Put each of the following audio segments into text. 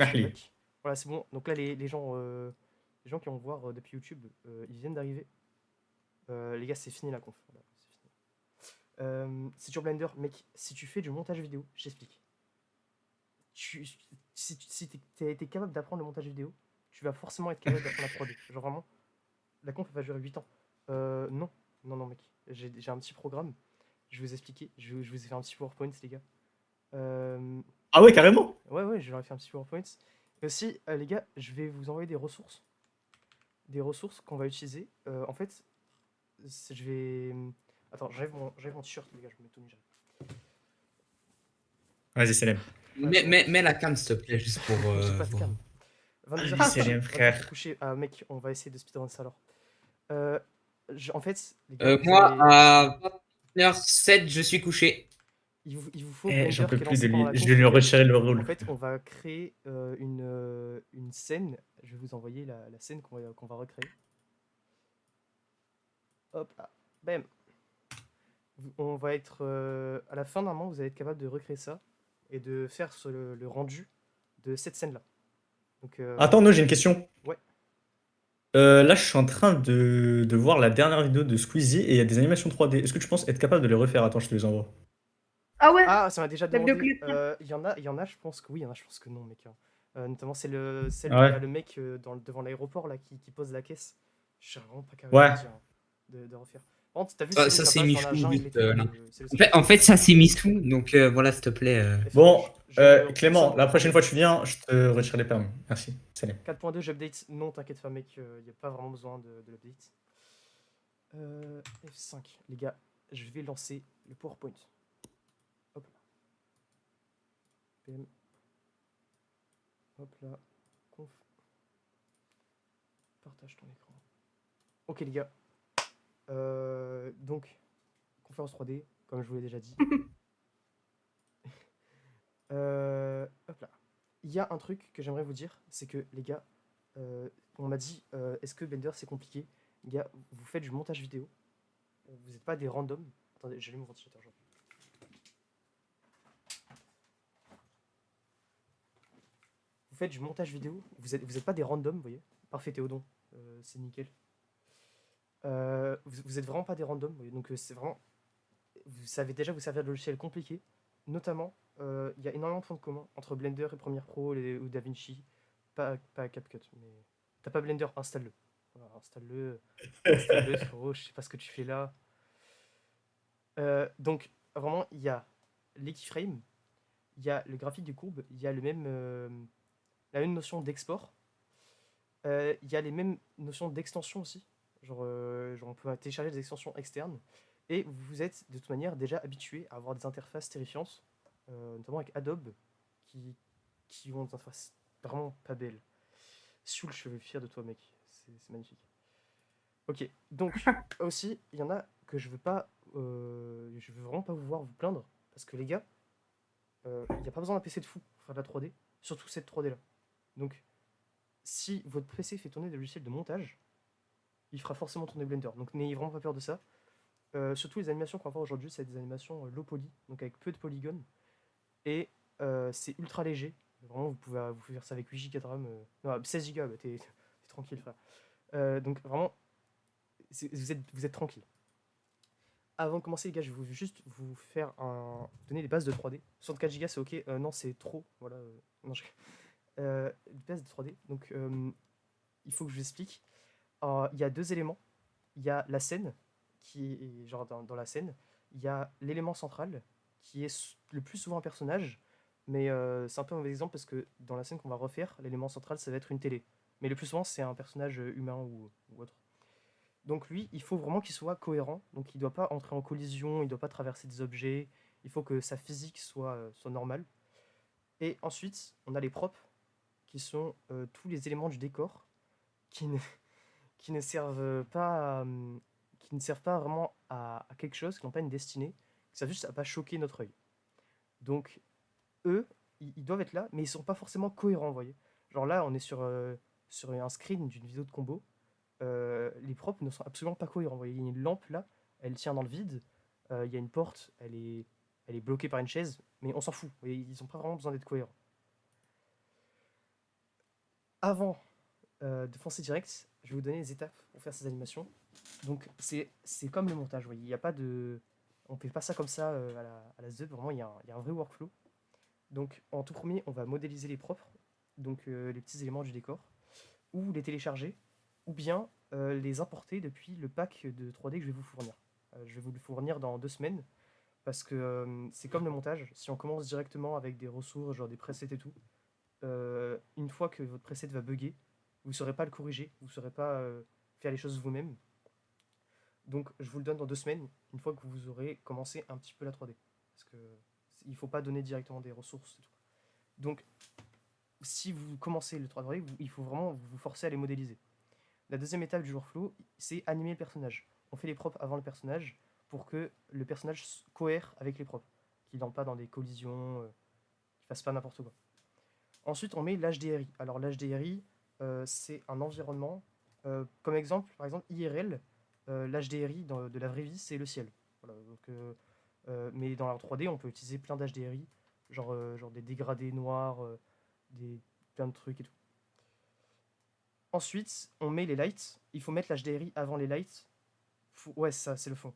Je suis Ahli. back. Voilà, c'est bon. Donc là, les gens qui vont voir depuis YouTube, ils viennent d'arriver. Les gars, c'est fini la conf. Voilà, c'est fini. C'est sur Blender, mec. Si tu fais du montage vidéo, j'explique. Si t'es capable d'apprendre le montage vidéo, tu vas forcément être capable d'apprendre la 3D. Genre vraiment, la conf elle va durer 8 ans. Non, non, mec. J'ai un petit programme. Je vais vous expliquer. Je vous ai fait un petit PowerPoint, les gars. Euh, Ah ouais, carrément. ouais, je leur ai fait un petit PowerPoint. Et aussi, les gars, je vais vous envoyer des ressources. Des ressources qu'on va utiliser. En fait, je vais. Attends, j'enlève mon t-shirt, les gars, je me mets tout nu. Vas-y, Salim. Ouais, c'est bon. Mets la cam, s'il te plaît, juste pour J'ai pas de voir. cam. 22h Vas-y, faut coucher. Salim, 22h frère. faut coucher. Ah, mec, on va essayer de speedrun ça alors. Euh, en fait, les gars, vous Moi, allez. à 21h07, je suis couché. Il vous faut Eh, Blender j'en peux qui est plus de lancé pendant lui. la Je vais conf, lui les gars. retirer le En rôle. fait, on va créer une scène. Je vais vous envoyer la scène qu'on va recréer. Hop là. Bam. On va être. À la fin, normalement, vous allez être capable de recréer ça et de faire le rendu de cette scène-là. Donc, Attends, non, j'ai une question. ouais. Là, je suis en train de voir la dernière vidéo de Squeezie et il y a des animations 3D. Est-ce que tu penses être capable de les refaire? Attends, je te les envoie. Ah ouais, Ah, ça m'a déjà la vidéo demandé. collective. Il y en a, je pense que oui, il y en a, je pense que non, mec. Notamment, c'est celle Ah où il y ouais. a le mec devant l'aéroport là qui pose la caisse. Je suis vraiment pas capable de Ouais. dire, hein, de refaire. Par contre, t'as vu Ça, celle où ça, ça c'est passe dans la Michou, jungle et juste tout, là. c'est le En fait, screenshot. ça, c'est Michou, donc voilà, s'il te plaît. Bon, Comme ça, Clément, la prochaine oui, fois que tu viens, je te retire les permis. Merci. Salut. 4.2, j'update. Non, t'inquiète pas, mec, il n'y a pas vraiment besoin de l'update. F5, les gars, je vais lancer le PowerPoint. Hop là. PM. Hop là. Conf. Partage ton écran. Ok, les gars. Donc, conférence 3D, comme je vous l'ai déjà dit. Hop là. Il y a un truc que j'aimerais vous dire, c'est que les gars, on m'a dit, est-ce que Blender c'est compliqué? Les gars, vous faites du montage vidéo, vous n'êtes pas des randoms. Attendez, j'allume mon ventilateur. Vous faites du montage vidéo, vous êtes pas des randoms, vous voyez. Parfait Théodon, c'est nickel. Vous êtes vraiment pas des randoms, vous voyez. Donc c'est vraiment, vous savez déjà vous servir de logiciels compliqués. Notamment, il y a énormément de points communs entre Blender et Premiere Pro ou DaVinci. Pas CapCut, mais t'as pas Blender, installe-le. Voilà, installe-le, frérot, je sais pas ce que tu fais là. Donc, vraiment, il y a les keyframes, il y a le graphique du courbe, il y a la même notion d'export, il y a les mêmes notions d'extension aussi. Genre, on peut télécharger des extensions externes. Et vous êtes de toute manière déjà habitué à avoir des interfaces terrifiantes, notamment avec Adobe, qui ont des interfaces vraiment pas belles. Soul, je suis fier de toi, mec. C'est magnifique. Ok, donc aussi, il y en a que je veux pas. Je veux vraiment pas vous voir vous plaindre. Parce que les gars, il n'y a pas besoin d'un PC de fou pour faire de la 3D. Surtout cette 3D là. Donc, si votre PC fait tourner des logiciels de montage, il fera forcément tourner Blender. Donc, n'ayez vraiment pas peur de ça. Surtout les animations qu'on va voir aujourd'hui, c'est des animations low poly, donc avec peu de polygones. Et c'est ultra léger. Vraiment, vous pouvez faire ça avec 8 Go de RAM. Non, 16 Go, bah, t'es tranquille, frère. Donc, vraiment, vous êtes tranquille. Avant de commencer, les gars, je vais juste vous donner des bases de 3D. 64 Go, c'est ok. Non, c'est trop. Voilà. Non, des bases de 3D. Donc, il faut que je vous explique. Il y a deux éléments. Il y a la scène, qui est genre dans la scène. Il y a l'élément central, qui est le plus souvent un personnage. Mais c'est un peu un mauvais exemple parce que dans la scène qu'on va refaire, l'élément central, ça va être une télé. Mais le plus souvent, c'est un personnage humain ou autre. Donc lui, il faut vraiment qu'il soit cohérent. Donc il ne doit pas entrer en collision, il ne doit pas traverser des objets. Il faut que sa physique soit normale. Et ensuite, on a les props, qui sont tous les éléments du décor qui ne, qui ne servent pas, qui ne servent pas vraiment à quelque chose, qui n'ont pas une destinée, qui servent juste à pas choquer notre œil. Donc eux, ils doivent être là, mais ils sont pas forcément cohérents, vous voyez. Genre là, on est sur un screen d'une vidéo de combo. Les props ne sont absolument pas cohérents. Vous voyez, il y a une lampe là, elle tient dans le vide. Il y a une porte, elle est bloquée par une chaise, mais on s'en fout. Vous voyez, ils n'ont pas vraiment besoin d'être cohérents. avant de foncer direct, je vais vous donner les étapes pour faire ces animations. Donc c'est comme le montage, vous voyez, il n'y a pas de... On ne fait pas ça comme ça à la ZEP, vraiment il y a un vrai workflow. Donc en tout premier, on va modéliser les propres, donc les petits éléments du décor, ou les télécharger, ou bien les importer depuis le pack de 3D que je vais vous fournir. Je vais vous le fournir dans 2 semaines, parce que c'est comme le montage, si on commence directement avec des ressources, genre des presets et tout, une fois que votre preset va bugger, vous ne saurez pas le corriger, vous ne saurez pas faire les choses vous-même. Donc je vous le donne dans 2 semaines, une fois que vous aurez commencé un petit peu la 3D. Parce que il ne faut pas donner directement des ressources et tout. Donc si vous commencez le 3D, il faut vraiment vous forcer à les modéliser. La deuxième étape du workflow, c'est animer le personnage. On fait les props avant le personnage pour que le personnage cohère avec les props, qu'il n'entre pas dans des collisions, qu'il fasse pas n'importe quoi. Ensuite, on met l'HDRI. Alors l'HDRI, c'est un environnement. Comme exemple, par exemple, IRL, l'HDRI de la vraie vie, c'est le ciel. Voilà, donc, mais dans la 3D, on peut utiliser plein d'HDRI, genre des dégradés noirs, des, plein de trucs et tout. Ensuite, on met les lights. Il faut mettre l'HDRI avant les lights. Ouais, ça, c'est le fond.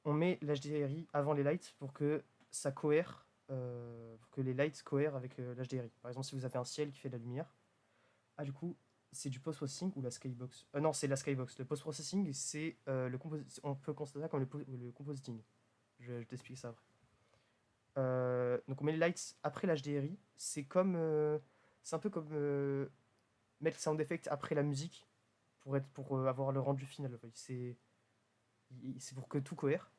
On met l'HDRI avant les lights pour que ça cohère, pour que les lights cohèrent avec l'HDRI. Par exemple, si vous avez un ciel qui fait de la lumière, ah du coup, c'est du post-processing ou la skybox non, c'est la skybox. Le post-processing, c'est on peut considérer ça comme le compositing. Je t'explique ça après. Donc on met les lights après l'HDRI. C'est un peu comme mettre le sound effect après la musique pour avoir le rendu final. C'est pour que tout cohère.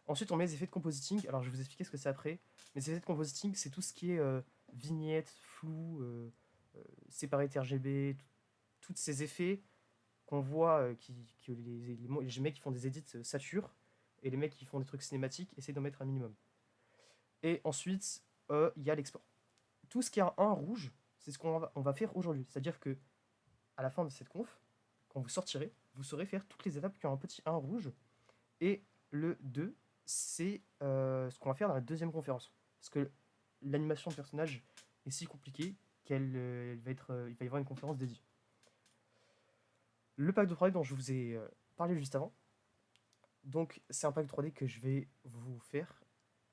Ensuite, on met les effets de compositing. Alors, je vais vous expliquer ce que c'est après. Mais les effets de compositing, c'est tout ce qui est vignette, flou, séparé RGB, tous ces effets qu'on voit que les mecs qui font des edits saturent et les mecs qui font des trucs cinématiques essaient d'en mettre un minimum. Et ensuite, il y a l'export. Tout ce qui a un rouge, c'est ce on va faire aujourd'hui. C'est-à-dire que à la fin de cette conf, quand vous sortirez, vous saurez faire toutes les étapes qui ont un petit 1 rouge. Et le 2, c'est ce qu'on va faire dans la deuxième conférence. Parce que l'animation de personnage est si compliquée il va y avoir une conférence dédiée. Le pack de 3D dont je vous ai parlé juste avant, donc c'est un pack de 3D que je vais vous faire.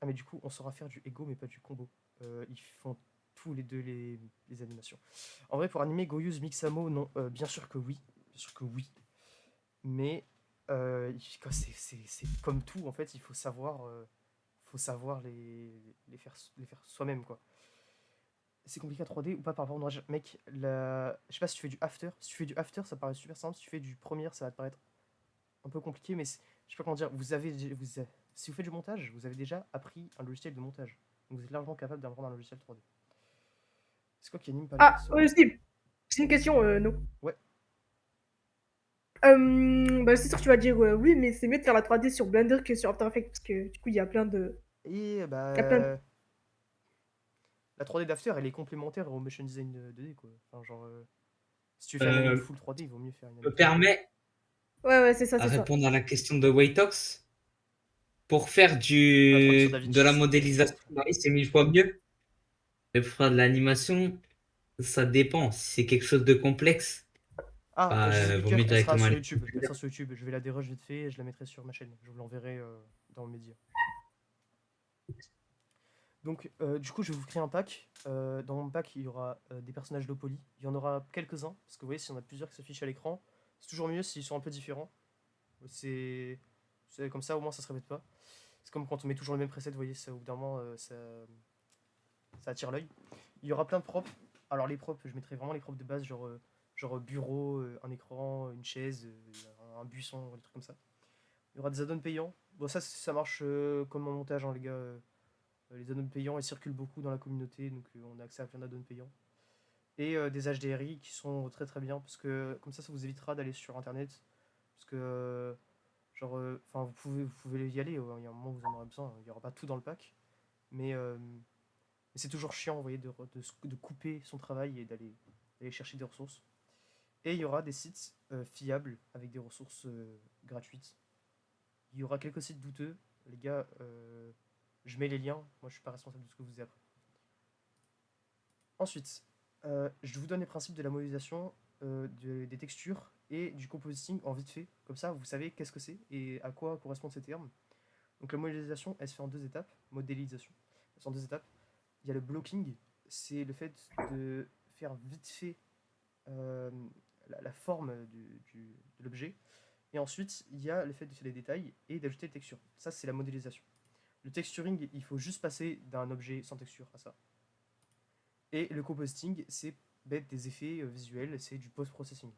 Ah mais du coup on saura faire du Ego mais pas du combo. Ils font tous les deux les animations. En vrai pour animer Goyuz Mixamo, non, bien sûr que oui. Bien sûr que oui. Mais c'est comme tout en fait, il faut savoir les faire soi-même quoi. C'est compliqué à 3D ou pas par rapport au noirage. Mec, je sais pas si tu fais du after. Si tu fais du after, ça paraît super simple. Si tu fais du première, ça va te paraître un peu compliqué, mais je sais pas comment dire. Si vous faites du montage, vous avez déjà appris un logiciel de montage. Donc vous êtes largement capable d'apprendre un logiciel 3D. C'est quoi qui anime pas les Ah, persos? Steve, c'est une question, no. Ouais. Bah, c'est sûr que tu vas dire oui, mais c'est mieux de faire la 3D sur Blender que sur After Effects parce que du coup, il y a plein de. Et Il y a plein de... la 3D d'after, elle est complémentaire au motion design 2D quoi. Enfin, genre, si tu veux faire une anime Euh, full 3D, il vaut mieux faire une Je anime me 3D. permets Ouais, ouais, c'est ça, à c'est ça. répondre à la question de Waytox. Pour faire La 3D sur de la DaVinci, modélisation, oui, c'est 1000 fois mieux. Mais pour faire de l'animation, ça dépend. Si c'est quelque chose de complexe, Ah, je vous explique, vaut mieux elle sera directement sur aller. YouTube. Elle sera sur YouTube. Je vais la dérush vite fait et je la mettrai sur ma chaîne. Je vous l'enverrai dans le média. Donc, du coup, je vais vous créer un pack. Dans mon pack, il y aura des personnages low poly. Il y en aura quelques-uns, parce que vous voyez, s'il y en a plusieurs qui s'affichent à l'écran, c'est toujours mieux s'ils sont un peu différents. C'est comme ça, au moins, ça se répète pas. C'est comme quand on met toujours le même preset, vous voyez, ça, au bout d'un moment, ça attire l'œil. Il y aura plein de props. Alors, les props, je mettrai vraiment les props de base, genre bureau, un écran, une chaise, un buisson, des trucs comme ça. Il y aura des add-ons payants. Bon, ça marche comme en montage, hein, les gars. Les add-ons payants, ils circulent beaucoup dans la communauté, donc on a accès à plein d'add-ons payants. Et des HDRI qui sont très très bien, parce que comme ça vous évitera d'aller sur internet. Parce que, enfin, vous pouvez y aller, il y a un moment où vous en aurez besoin. Il n'y aura pas tout dans le pack. Mais c'est toujours chiant, vous voyez, de couper son travail et d'aller chercher des ressources. Et il y aura des sites fiables avec des ressources gratuites. Il y aura quelques sites douteux. Les gars, je mets les liens. Moi, je suis pas responsable de ce que vous avez après. Ensuite, Je vous donne les principes de la modélisation, des textures et du compositing en vite fait. Comme ça, vous savez qu'est-ce que c'est et à quoi correspondent ces termes. Donc la modélisation, elle se fait en 2 étapes. Modélisation, elle se fait en 2 étapes. Il y a le blocking, c'est le fait de faire vite fait euh, la forme de l'objet. Et ensuite, il y a le fait de faire des détails et d'ajouter des textures. Ça, c'est la modélisation. Le texturing, il faut juste passer d'un objet sans texture à ça. Et le compositing, c'est mettre des effets visuels, c'est du post-processing.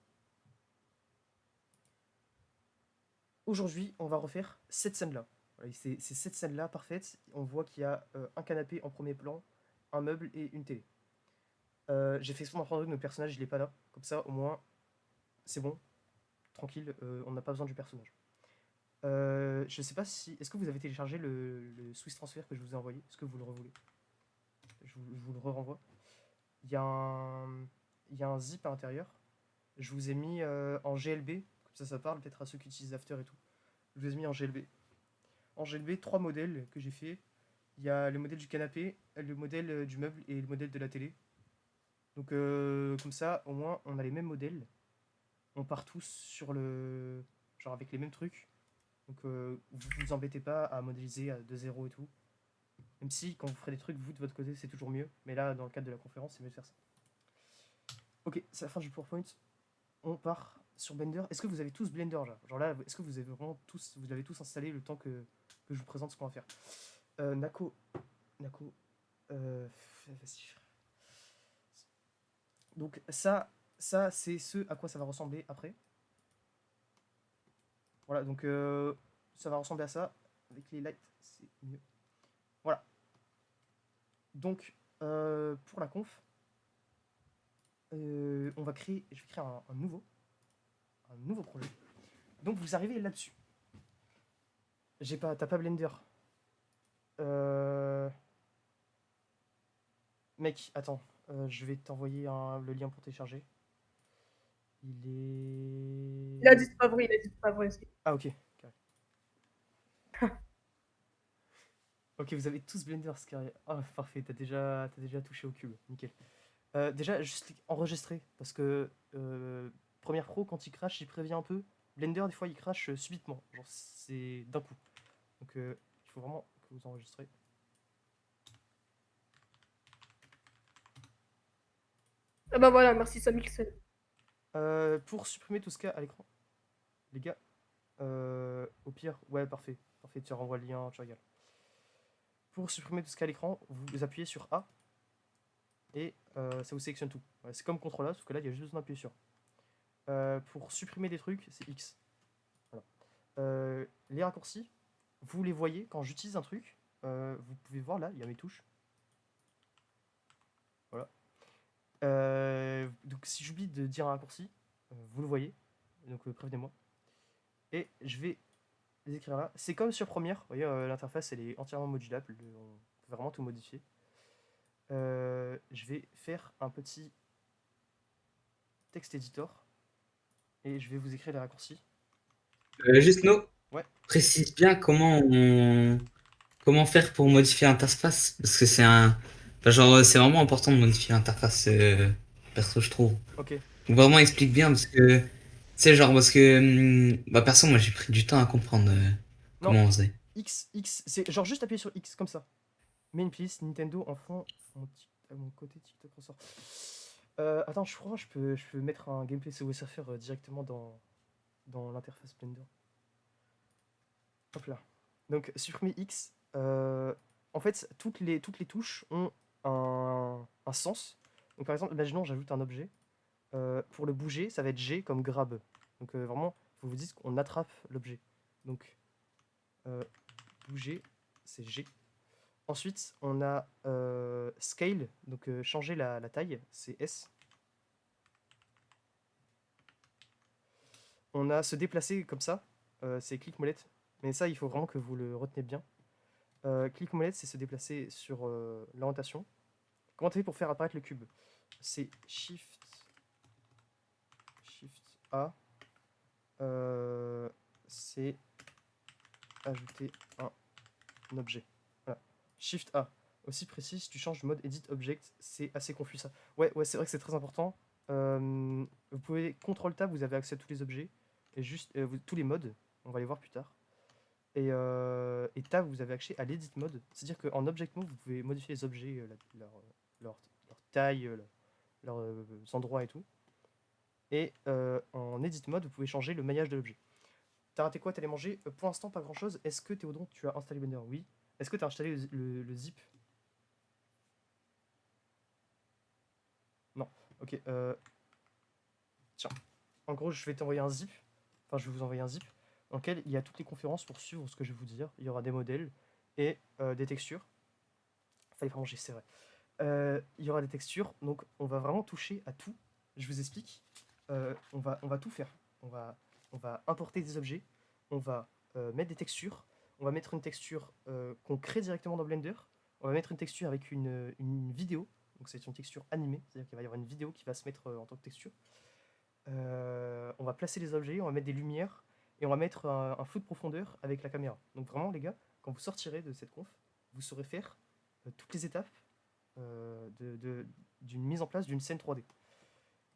Aujourd'hui, on va refaire cette scène-là. Voilà, c'est cette scène-là parfaite. On voit qu'il y a un canapé en premier plan, un meuble et une télé. J'ai fait exprès d'en prendre une, le personnage il est pas là. Comme ça, au moins, c'est bon, tranquille, on n'a pas besoin du personnage. Je sais pas si. Est-ce que vous avez téléchargé le Swiss Transfer que je vous ai envoyé? Est-ce que vous le revoulez? Je vous le renvoie. Il y a un zip à l'intérieur. Je vous ai mis en GLB, comme ça parle peut-être à ceux qui utilisent After et tout. Je vous ai mis en GLB. En GLB, 3 modèles que j'ai fait. Il y a le modèle du canapé, le modèle du meuble et le modèle de la télé. Donc comme ça, au moins, on a les mêmes modèles. On part tous sur le... genre avec les mêmes trucs. Donc vous vous embêtez pas à modéliser de zéro et tout. Même si quand vous ferez des trucs, vous de votre côté, c'est toujours mieux. Mais là, dans le cadre de la conférence, c'est mieux de faire ça. Ok, c'est la fin du PowerPoint. On part sur Blender. Est-ce que vous avez tous Blender là? Genre là, est-ce que vous avez vraiment tous, vous l'avez tous installé le temps que je vous présente ce qu'on va faire? Nako, vas-y. Donc ça c'est ce à quoi ça va ressembler après. Voilà, donc ça va ressembler à ça. Avec les lights, c'est mieux. Voilà. Donc pour la conf, je vais créer un nouveau projet. Donc vous arrivez là-dessus. T'as pas Blender. Mec, attends, je vais t'envoyer le lien pour télécharger. Il est. Il a dit c'est pas vrai, il a dit c'est pas vrai aussi. Ah ok. Carré. Ok, vous avez tous Blender, c'est carré. Ah parfait, t'as déjà touché au cube, nickel. Déjà, juste enregistrer, parce que Premiere Pro, quand il crash, il prévient un peu. Blender, des fois, il crash subitement, genre c'est d'un coup. Donc il faut vraiment que vous enregistrez. Ah bah voilà, merci Samixon. Pour supprimer tout ce qu'il y a à l'écran, les gars, au pire, ouais, parfait, tu renvoies le lien, tu regardes. Pour supprimer tout ce qu'il y a à l'écran, vous appuyez sur A et ça vous sélectionne tout. Ouais, c'est comme CTRL A, sauf que là, il y a juste besoin d'appuyer sur. Pour supprimer des trucs, c'est X. Voilà. Les raccourcis, vous les voyez quand j'utilise un truc. Vous pouvez voir là, il y a mes touches. Voilà. Donc si j'oublie de dire un raccourci, vous le voyez. Donc prévenez-moi. Et je vais les écrire là. C'est comme sur Premiere. Vous voyez, l'interface elle est entièrement modulable. On peut vraiment tout modifier. Je vais faire un petit texte editor. Et je vais vous écrire les raccourcis. Juste, no, Ouais. précise bien comment faire pour modifier l'interface. Parce que enfin, genre, c'est vraiment important de modifier l'interface, perso, je trouve. Ok. Donc, vraiment, explique bien, parce que, tu sais, genre, parce que, bah, perso, moi, j'ai pris du temps à comprendre Non, comment on faisait. X, c'est genre juste appuyer sur X comme ça. Main playlist, Nintendo, enfant, à mon côté TikTok ressort. Attends, je crois que je peux mettre un gameplay COSFR directement dans l'interface Blender. Hop là. Donc, supprimer X. En fait, toutes les touches ont un sens. Donc, par exemple, imaginons, j'ajoute un objet. Pour le bouger, ça va être G comme grab. Donc, vraiment, vous vous dites qu'on attrape l'objet. Donc, bouger, c'est G. Ensuite, on a scale, donc changer la taille, c'est S. On a se déplacer comme ça, c'est clic molette. Mais ça, il faut vraiment que vous le retenez bien. Clic molette, c'est se déplacer sur l'orientation. Comment tu fais pour faire apparaître le cube? C'est Shift A. C'est ajouter un objet. Voilà. Shift A. aussi précis, si tu changes de mode Edit Object, c'est assez confus ça. Ouais, c'est vrai que c'est très important. Vous pouvez CTRL Tab, vous avez accès à tous les objets, et juste tous les modes, on va les voir plus tard. Et Tab, vous avez accès à l'Edit Mode, c'est-à-dire qu'en Object Mode, vous pouvez modifier les objets, leur taille, leurs endroits et tout. Et en Edit Mode, vous pouvez changer le maillage de l'objet. T'as raté quoi? T'allais manger? Pour l'instant, pas grand-chose. Est-ce que Théodon, tu as installé Blender? Oui. Est-ce que tu as installé le zip? Non. Ok. Tiens. En gros, je vais t'envoyer un zip. Enfin, je vais vous envoyer un zip dans lequel il y a toutes les conférences pour suivre ce que je vais vous dire. Il y aura des modèles et des textures. Fallait pas manger, c'est vrai. Il y aura des textures. Donc, on va vraiment toucher à tout. Je vous explique. On va tout faire. On va importer des objets. On va mettre des textures. On va mettre une texture qu'on crée directement dans Blender. On va mettre une texture avec une vidéo. Donc c'est une texture animée, c'est-à-dire qu'il va y avoir une vidéo qui va se mettre en tant que texture. On va placer les objets, on va mettre des lumières, et on va mettre un flou de profondeur avec la caméra. Donc vraiment les gars, quand vous sortirez de cette conf, vous saurez faire toutes les étapes d'une mise en place d'une scène 3D.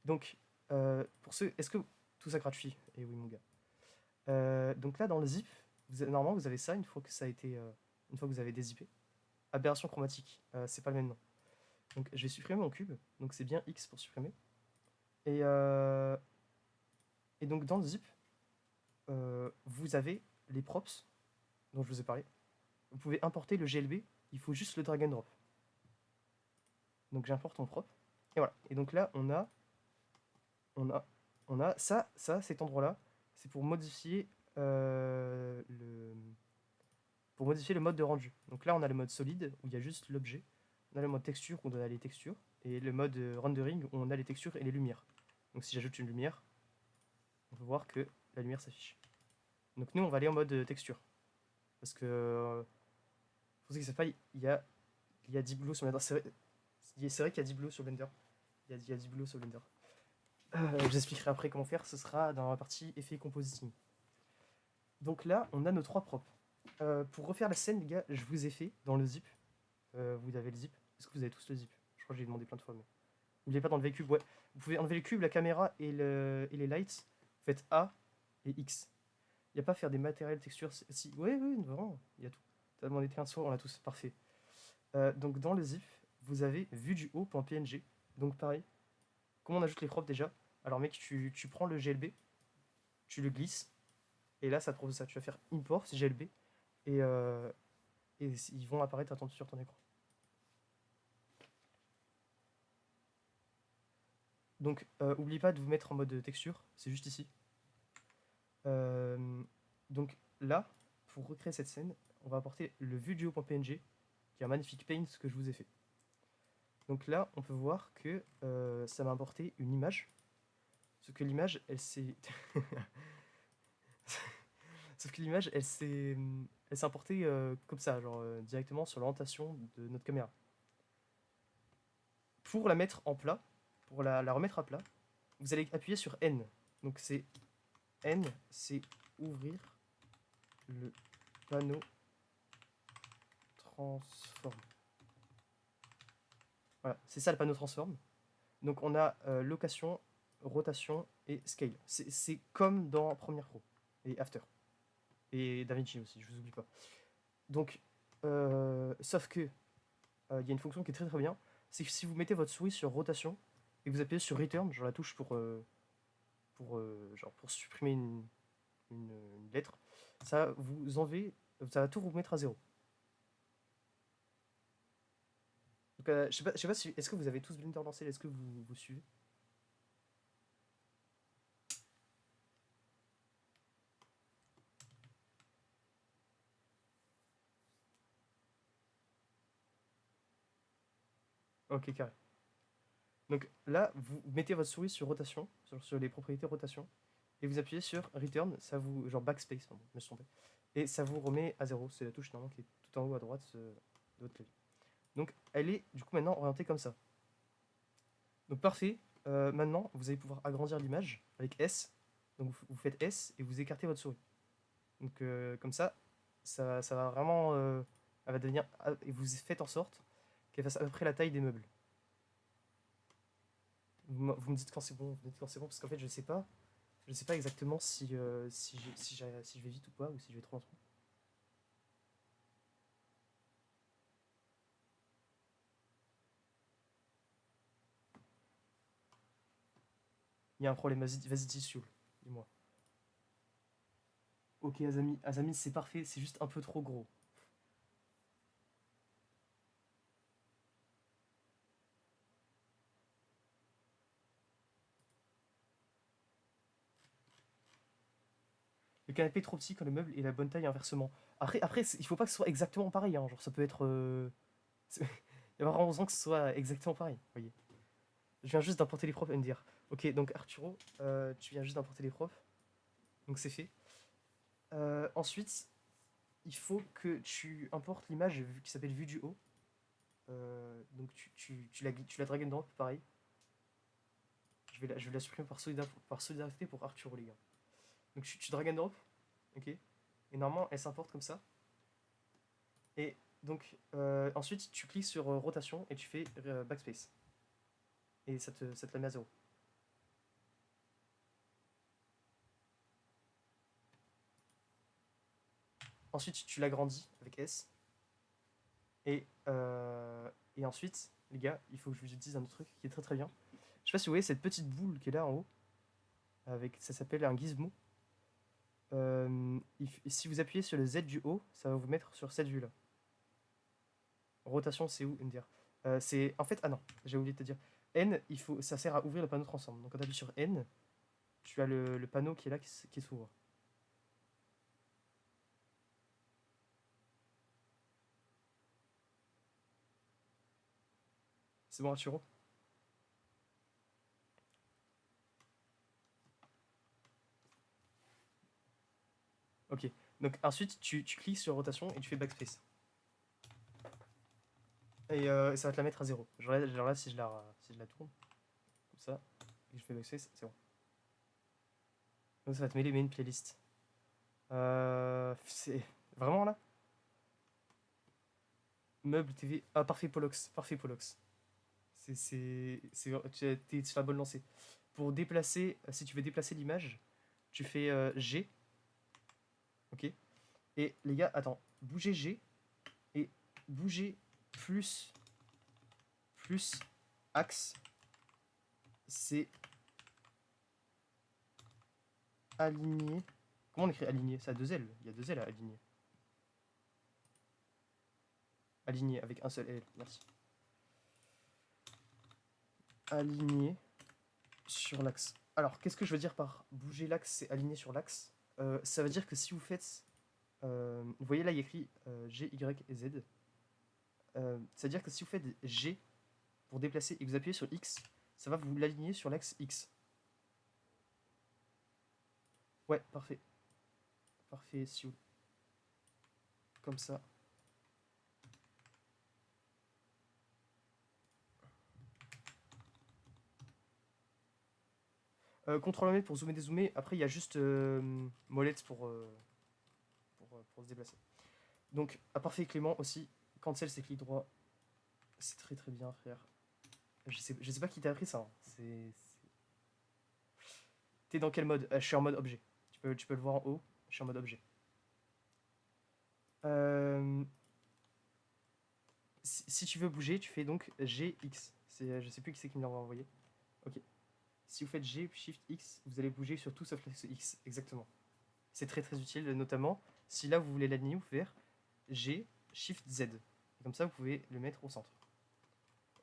Donc pour ceux, est-ce que tout ça gratuit? Et oui mon gars. Donc là dans le zip, normalement vous avez ça une fois que ça a été, une fois que vous avez dézippé. Aberration chromatique, c'est pas le même nom. Donc je vais supprimer mon cube, donc c'est bien X pour supprimer. Et donc dans le zip, vous avez les props dont je vous ai parlé. Vous pouvez importer le GLB, il faut juste le drag and drop. Donc j'importe mon prop. Et voilà. Et donc là on a ça, cet endroit-là, c'est pour modifier le mode de rendu. Donc là on a le mode solide où il y a juste l'objet. On a le mode texture où on a les textures. Et le mode rendering où on a les textures et les lumières. Donc si j'ajoute une lumière, on peut voir que la lumière s'affiche. Donc nous on va aller en mode texture. Parce que pour ceux qui savent pas, il y a 10 boulots sur Blender. C'est vrai qu'il y a 10 boulots sur Blender. Il y a 10 boulots sur Blender. Je vous expliquerai après comment faire, ce sera dans la partie effet compositing. Donc là, on a nos 3 props. Pour refaire la scène, les gars, je vous ai fait dans le zip. Vous avez le zip. Est-ce que vous avez tous le zip? Je crois que j'ai demandé plein de fois. Mais... N'oubliez pas d'enlever le cube. Ouais. Vous pouvez enlever le cube, la caméra et les lights. Vous faites A et X. Il n'y a pas à faire des matériels, textures. Si, oui, vraiment. Il y a tout. T'as demandé 15 fois, on l'a tous. Parfait. Donc dans le zip, vous avez vue du haut.png. Donc pareil. Comment on ajoute les props déjà? Alors mec, tu prends le GLB, tu le glisses, et là ça te propose ça. Tu vas faire import GLB, et ils vont apparaître sur ton écran. Donc oublie pas de vous mettre en mode texture, c'est juste ici. Donc là, pour recréer cette scène, on va apporter le vue.png, qui est un magnifique paint que je vous ai fait. Donc là, on peut voir que ça m'a importé une image. Sauf que l'image, elle s'est... Sauf que l'image, elle s'est importée comme ça, genre directement sur l'orientation de notre caméra. Pour la mettre en plat, pour la remettre à plat, vous allez appuyer sur N. Donc c'est N, c'est ouvrir le panneau transform. Voilà, c'est ça le panneau transform. Donc on a location, rotation et scale. C'est comme dans Premiere Pro et After. Et DaVinci aussi, je vous oublie pas. Donc, sauf que il y a une fonction qui est très très bien, c'est que si vous mettez votre souris sur rotation et que vous appuyez sur return, genre la touche pour supprimer une lettre, ça va tout vous mettre à 0. Donc, je sais pas si, est-ce que vous avez tous Blender lancé, est-ce que vous suivez? Ok, carré. Donc là, vous mettez votre souris sur rotation, sur les propriétés rotation, et vous appuyez sur return, ça vous, genre backspace, pardon, je me suis trompé, et ça vous remet à 0. C'est la touche normalement qui est tout en haut à droite de votre clavier. Donc elle est du coup maintenant orientée comme ça. Donc parfait. Maintenant, vous allez pouvoir agrandir l'image avec S. Donc vous faites S et vous écartez votre souris. Donc comme ça va vraiment, elle va devenir, et vous faites en sorte qu'elle fasse à peu près la taille des meubles. Vous me dites quand c'est bon, vous me dites quand c'est bon, parce qu'en fait, je sais pas exactement si je vais vite ou pas, ou si je vais trop lentement. Il y a un problème, vas-y, dis Sioul, dis-moi. Ok, Azami, c'est parfait, c'est juste un peu trop gros. Le canapé est trop petit quand le meuble est la bonne taille inversement. Après il faut pas que ce soit exactement pareil, hein, genre ça peut être... Il y a vraiment besoin que ce soit exactement pareil, vous voyez. Je viens juste d'importer les profs et me dire. Ok, donc Arturo, tu viens juste d'importer les profs. Donc c'est fait. Ensuite, il faut que tu importes l'image qui s'appelle vue du haut. Donc tu la drag and drop, pareil. Je vais la supprimer par solidarité pour Arturo, les gars. Donc tu drag and drop, ok. Et normalement, elle s'importe comme ça. Et donc, ensuite, tu cliques sur rotation et tu fais backspace. Et ça te la met à 0. Ensuite, tu l'agrandis avec S. Et ensuite, les gars, il faut que je vous dise un autre truc qui est très très bien. Je sais pas si vous voyez cette petite boule qui est là en haut. Ça s'appelle un gizmo. Si vous appuyez sur le Z du haut, ça va vous mettre sur cette vue-là. Rotation, c'est où, Ender? C'est en fait, ah non, j'ai oublié de te dire. N, ça sert à ouvrir le panneau transform. Donc quand tu appuies sur N, tu as le panneau qui est là qui s'ouvre. C'est bon, Arturo? Ok. Donc ensuite, tu cliques sur rotation et tu fais backspace. Et ça va te la mettre à 0. Genre là, si je la tourne, comme ça, et que je fais backspace, c'est bon. Donc ça va te mêler une playlist. C'est vraiment là? Meuble TV. Ah, parfait Polox. Parfait Polox. T'es sur la bonne lancée. Pour déplacer, si tu veux déplacer l'image, tu fais G. Ok. Et les gars, attends. Bougez G. Et bougez plus axe. C'est aligné. Comment on écrit aligné? Ça a deux L. Il y a deux L à aligner. Aligné avec un seul L. Merci. Aligné sur l'axe. Alors, qu'est-ce que je veux dire par bouger l'axe, c'est aligner sur l'axe? Ça veut dire que si vous faites... vous voyez là, il y a écrit G, Y et Z. Ça veut dire que si vous faites G pour déplacer et que vous appuyez sur X, ça va vous l'aligner sur l'axe X. Ouais, parfait. Parfait, si vous... Comme ça. CTRL-M pour zoomer, dézoomer. Après, il y a juste molette pour se déplacer. Donc, à parfait Clément aussi, cancel c'est clic droit. C'est très très bien, frère. Je sais pas qui t'a appris ça. Hein. T'es dans quel mode? Je suis en mode objet. Tu peux le voir en haut. Je suis en mode objet. Si tu veux bouger, tu fais donc GX. Je sais plus qui c'est qui me l'a envoyé. Ok. Si vous faites G, Shift X, vous allez bouger sur tout sauf l'axe X. Exactement. C'est très très utile, notamment si là vous voulez l'aligner, vous pouvez faire G, Shift Z. Et comme ça, vous pouvez le mettre au centre.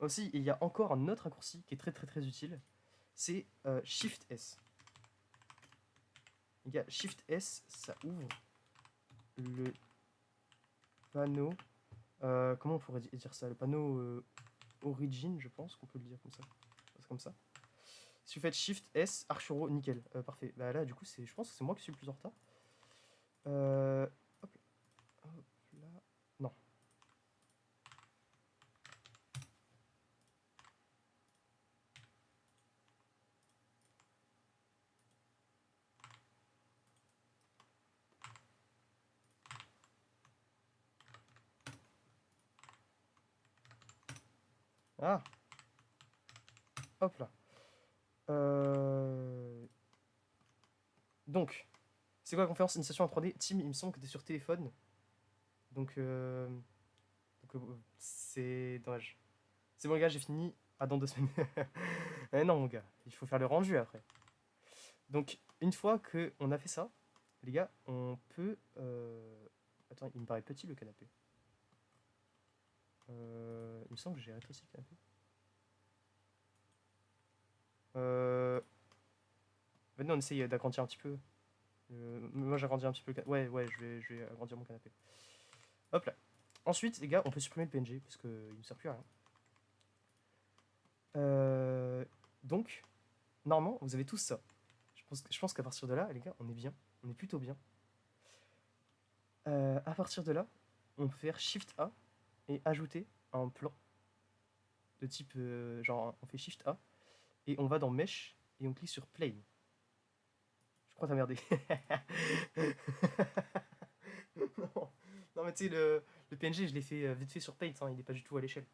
Aussi, il y a encore un autre raccourci qui est très très très utile. C'est Shift S. Les gars, Shift S, ça ouvre le panneau. Comment on pourrait dire ça? Le panneau Origin, je pense qu'on peut le dire comme ça. C'est comme ça. Si vous faites Shift S, Arturo, nickel. Parfait. Bah là, du coup, je pense que c'est moi qui suis le plus en retard. Hop là. Non. Ah, hop là. Euh, Donc, c'est quoi la conférence initiation en 3D? Tim, il me semble que t'es sur téléphone. Donc, c'est dommage. C'est bon, les gars, j'ai fini. Ah, dans 2 semaines. Eh non, mon gars, il faut faire le rendu après. Donc, une fois que on a fait ça, les gars, on peut. Attends, il me paraît petit le canapé. Il me semble que j'ai rétréci le canapé. Venez, on essaye d'agrandir un petit peu. Moi, j'agrandis un petit peu le canapé. Ouais, je vais agrandir mon canapé. Hop là. Ensuite, les gars, on peut supprimer le PNG parce qu'il ne sert plus à rien. Donc, normalement, vous avez tous ça. Je pense qu'à partir de là, les gars, on est bien. On est plutôt bien. À partir de là, on peut faire Shift A et ajouter un plan de type. Genre, on fait Shift A et on va dans Mesh et on clique sur Plane. Je crois que t'as merdé. Non. Non, mais tu sais, le PNG, je l'ai fait vite fait sur Paint, hein, il n'est pas du tout à l'échelle.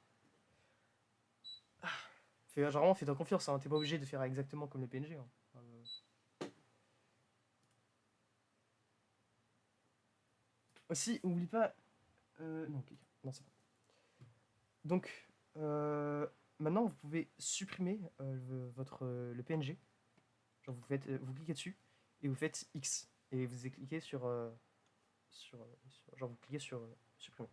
Genre, vraiment, fais-toi confiance, hein, t'es pas obligé de faire exactement comme le PNG. Hein. Aussi, oublie pas. Non, ok. Non, c'est bon. Donc, maintenant, vous pouvez supprimer le PNG. Genre, vous cliquez dessus et vous faites X. Et vous cliquez genre, vous cliquez sur supprimer.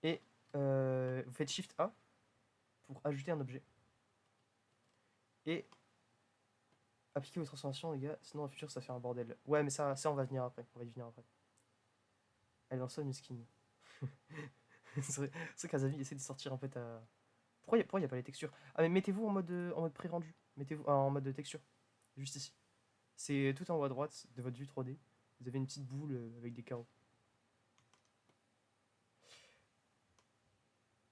Et vous faites Shift A pour ajouter un objet. Et appliquer vos transformations, les gars, sinon dans le futur ça fait un bordel. Ouais, mais ça on va venir après. On va y venir après. Elle en sonne une skin. C'est vrai qu'Azavi essaie de sortir un peu ta. Pourquoi y a pas les textures? Ah, mais mettez-vous en mode pré-rendu. Mettez-vous en mode de texture. Juste ici. C'est tout en haut à droite de votre vue 3D. Vous avez une petite boule avec des carreaux.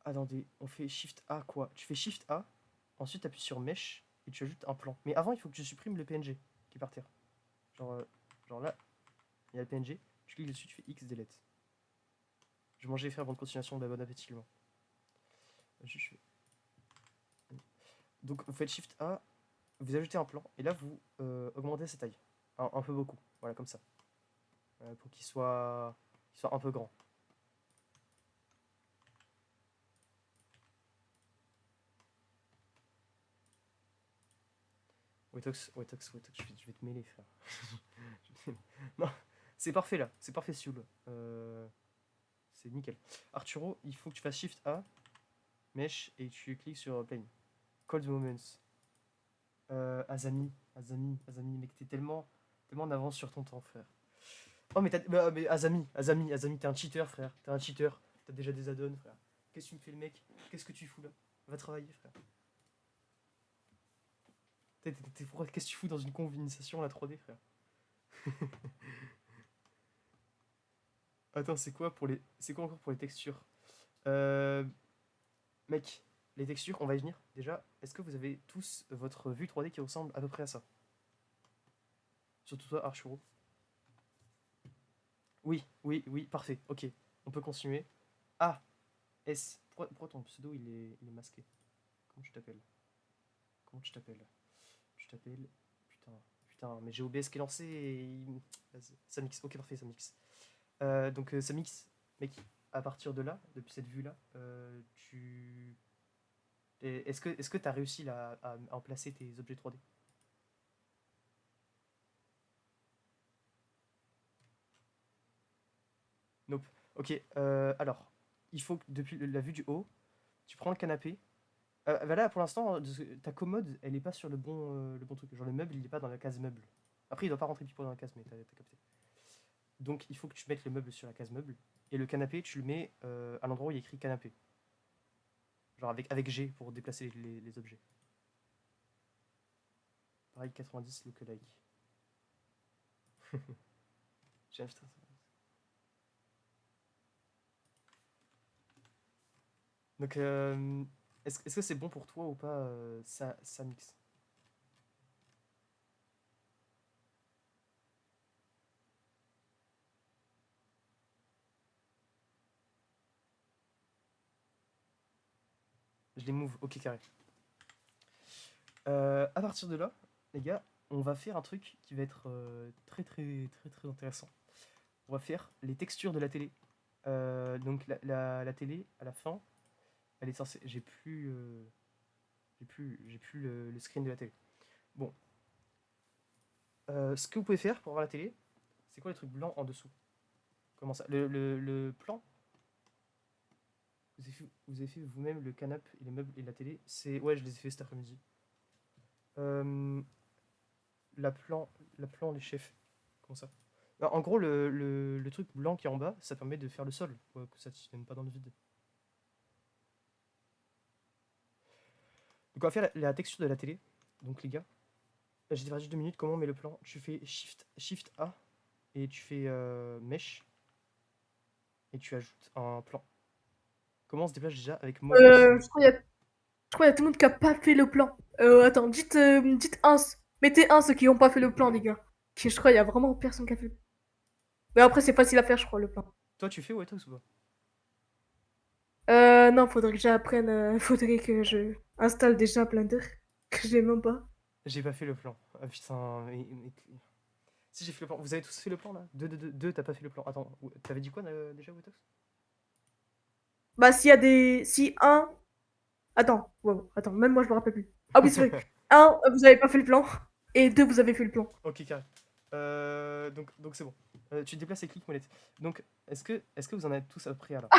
Attendez, on fait Shift A quoi? Tu fais Shift A, ensuite tu appuies sur Mesh et tu ajoutes un plan. Mais avant, il faut que tu supprimes le PNG qui est par terre. Genre là, il y a le PNG, tu cliques dessus, tu fais X delete. Je vais manger et faire bonne continuation, bah, bon appétit. Donc vous faites Shift A, vous ajoutez un plan, et là vous augmentez sa taille. Un peu beaucoup, voilà, comme ça. Pour qu'il soit un peu grand. Wetox, je vais te mêler, frère. Non, c'est parfait là, c'est parfait, Sioul. C'est nickel. Arturo, il faut que tu fasses Shift A, Mesh, et tu cliques sur Plane. Cold Moments. Azami, mec, t'es tellement en avance sur ton temps, frère. Oh, mais Azami, t'es un cheater, frère. T'es un cheater. T'as déjà des add-ons, frère. Qu'est-ce que tu me fais, le mec? Qu'est-ce que tu fous là? Va travailler, frère. Qu'est-ce que tu fous dans une conversation la 3D, frère? Attends, c'est quoi encore pour les textures? Euh, Mec, les textures, on va y venir. Déjà, est-ce que vous avez tous votre vue 3D qui ressemble à peu près à ça? Surtout toi, Archuro. Oui, parfait. Ok, on peut continuer. Ah, pourquoi ton pseudo il est masqué? Comment tu t'appelles? Comment tu t'appelles? Tu t'appelles. Putain, mais j'ai OBS qui est lancé et vas-y, ça mixe. Ok, parfait, ça mixe. Donc, ça mixe. Mec, à partir de là, depuis cette vue-là, est-ce que tu as réussi là, à emplacer tes objets 3D? Nope. Ok, alors, il faut que depuis la vue du haut, tu prends le canapé. Bah là, pour l'instant, ta commode, elle est pas sur le bon truc. Genre, le meuble, il est pas dans la case meuble. Après, il doit pas rentrer pipo dans la case, mais t'as capté. Donc, il faut que tu mettes le meuble sur la case meuble. Et le canapé, tu le mets à l'endroit où il y a écrit canapé. Genre avec G pour déplacer les objets. Pareil, 90, lookalike. J'ai acheté ça. Donc, est-ce que c'est bon pour toi ou pas, ça mixe? Je les move. Ok, carré. À partir de là, les gars, on va faire un truc qui va être très très très très intéressant. On va faire les textures de la télé. Donc la télé, à la fin, elle est censée. J'ai plus le screen de la télé. Bon, ce que vous pouvez faire pour voir la télé, c'est quoi les trucs blancs en dessous? Comment ça? Le plan? Vous avez fait vous-même le canapé et les meubles et la télé? C'est ouais, je les ai fait cet après-midi. Euh, la plan, les chefs. Comment ça? Bah, en gros, le truc blanc qui est en bas, ça permet de faire le sol, que ça ne tienne pas dans le vide. Donc on va faire la texture de la télé. Donc les gars, j'ai perdu 2 minutes. Comment on met le plan? Tu fais Shift A et tu fais Mesh et tu ajoutes un plan. Comment on se déplace déjà avec molette? Je crois qu'il y a tout le monde qui a pas fait le plan. Attends, dites un. Mettez un ceux qui ont pas fait le plan, les gars. Je crois qu'il y a vraiment personne qui a fait le plan. Mais après, c'est facile à faire, je crois, le plan. Toi, tu fais ouais, toi ou pas? Non, faudrait que j'apprenne. Faudrait que je installe déjà Blender. Que j'ai même pas. J'ai pas fait le plan. Ah putain, si j'ai fait le plan. Vous avez tous fait le plan là? Deux, t'as pas fait le plan. Attends, t'avais dit quoi déjà, Wotox? Bah, s'il y a des. Si un. Attends, wow, attends, même moi je me rappelle plus. Ah oui, c'est vrai. Un, vous avez pas fait le plan. Et deux, vous avez fait le plan. Ok, carré. Donc c'est bon. Tu te déplaces et clique molette. Donc, est-ce que vous en avez tous appris à là?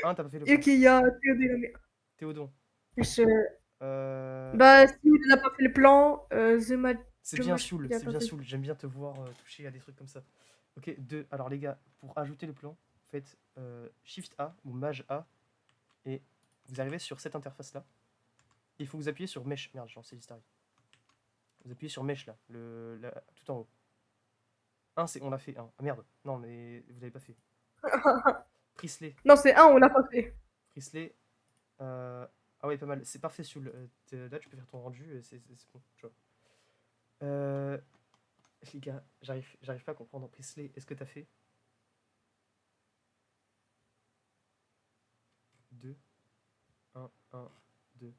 Un, t'as pas fait le plan. Ok, il y a Théodore. Théodon. Je- Euh, Bah, si il n'a pas fait le plan, c'est bien Dommage, Soul, il a c'est pas bien fait. Soul. J'aime bien te voir toucher à des trucs comme ça. Ok, deux. Alors les gars, pour ajouter le plan, faites Shift A ou Maj A et vous arrivez sur cette interface là. Il faut vous appuyer sur Mesh. Merde, j'ai lancé l'histoire. Vous appuyez sur Mesh là, tout en haut. Un, c'est on l'a fait. Un. Ah merde, non mais vous l'avez pas fait. Prisley. Non, c'est un, on l'a pas fait. Prisley. Ah ouais, pas mal. C'est parfait, Soul. Là, tu peux faire ton rendu, c'est bon. Tu vois. Euh, les gars, j'arrive pas à comprendre. Prisley, est-ce que t'as fait 2, 1, 1, 2.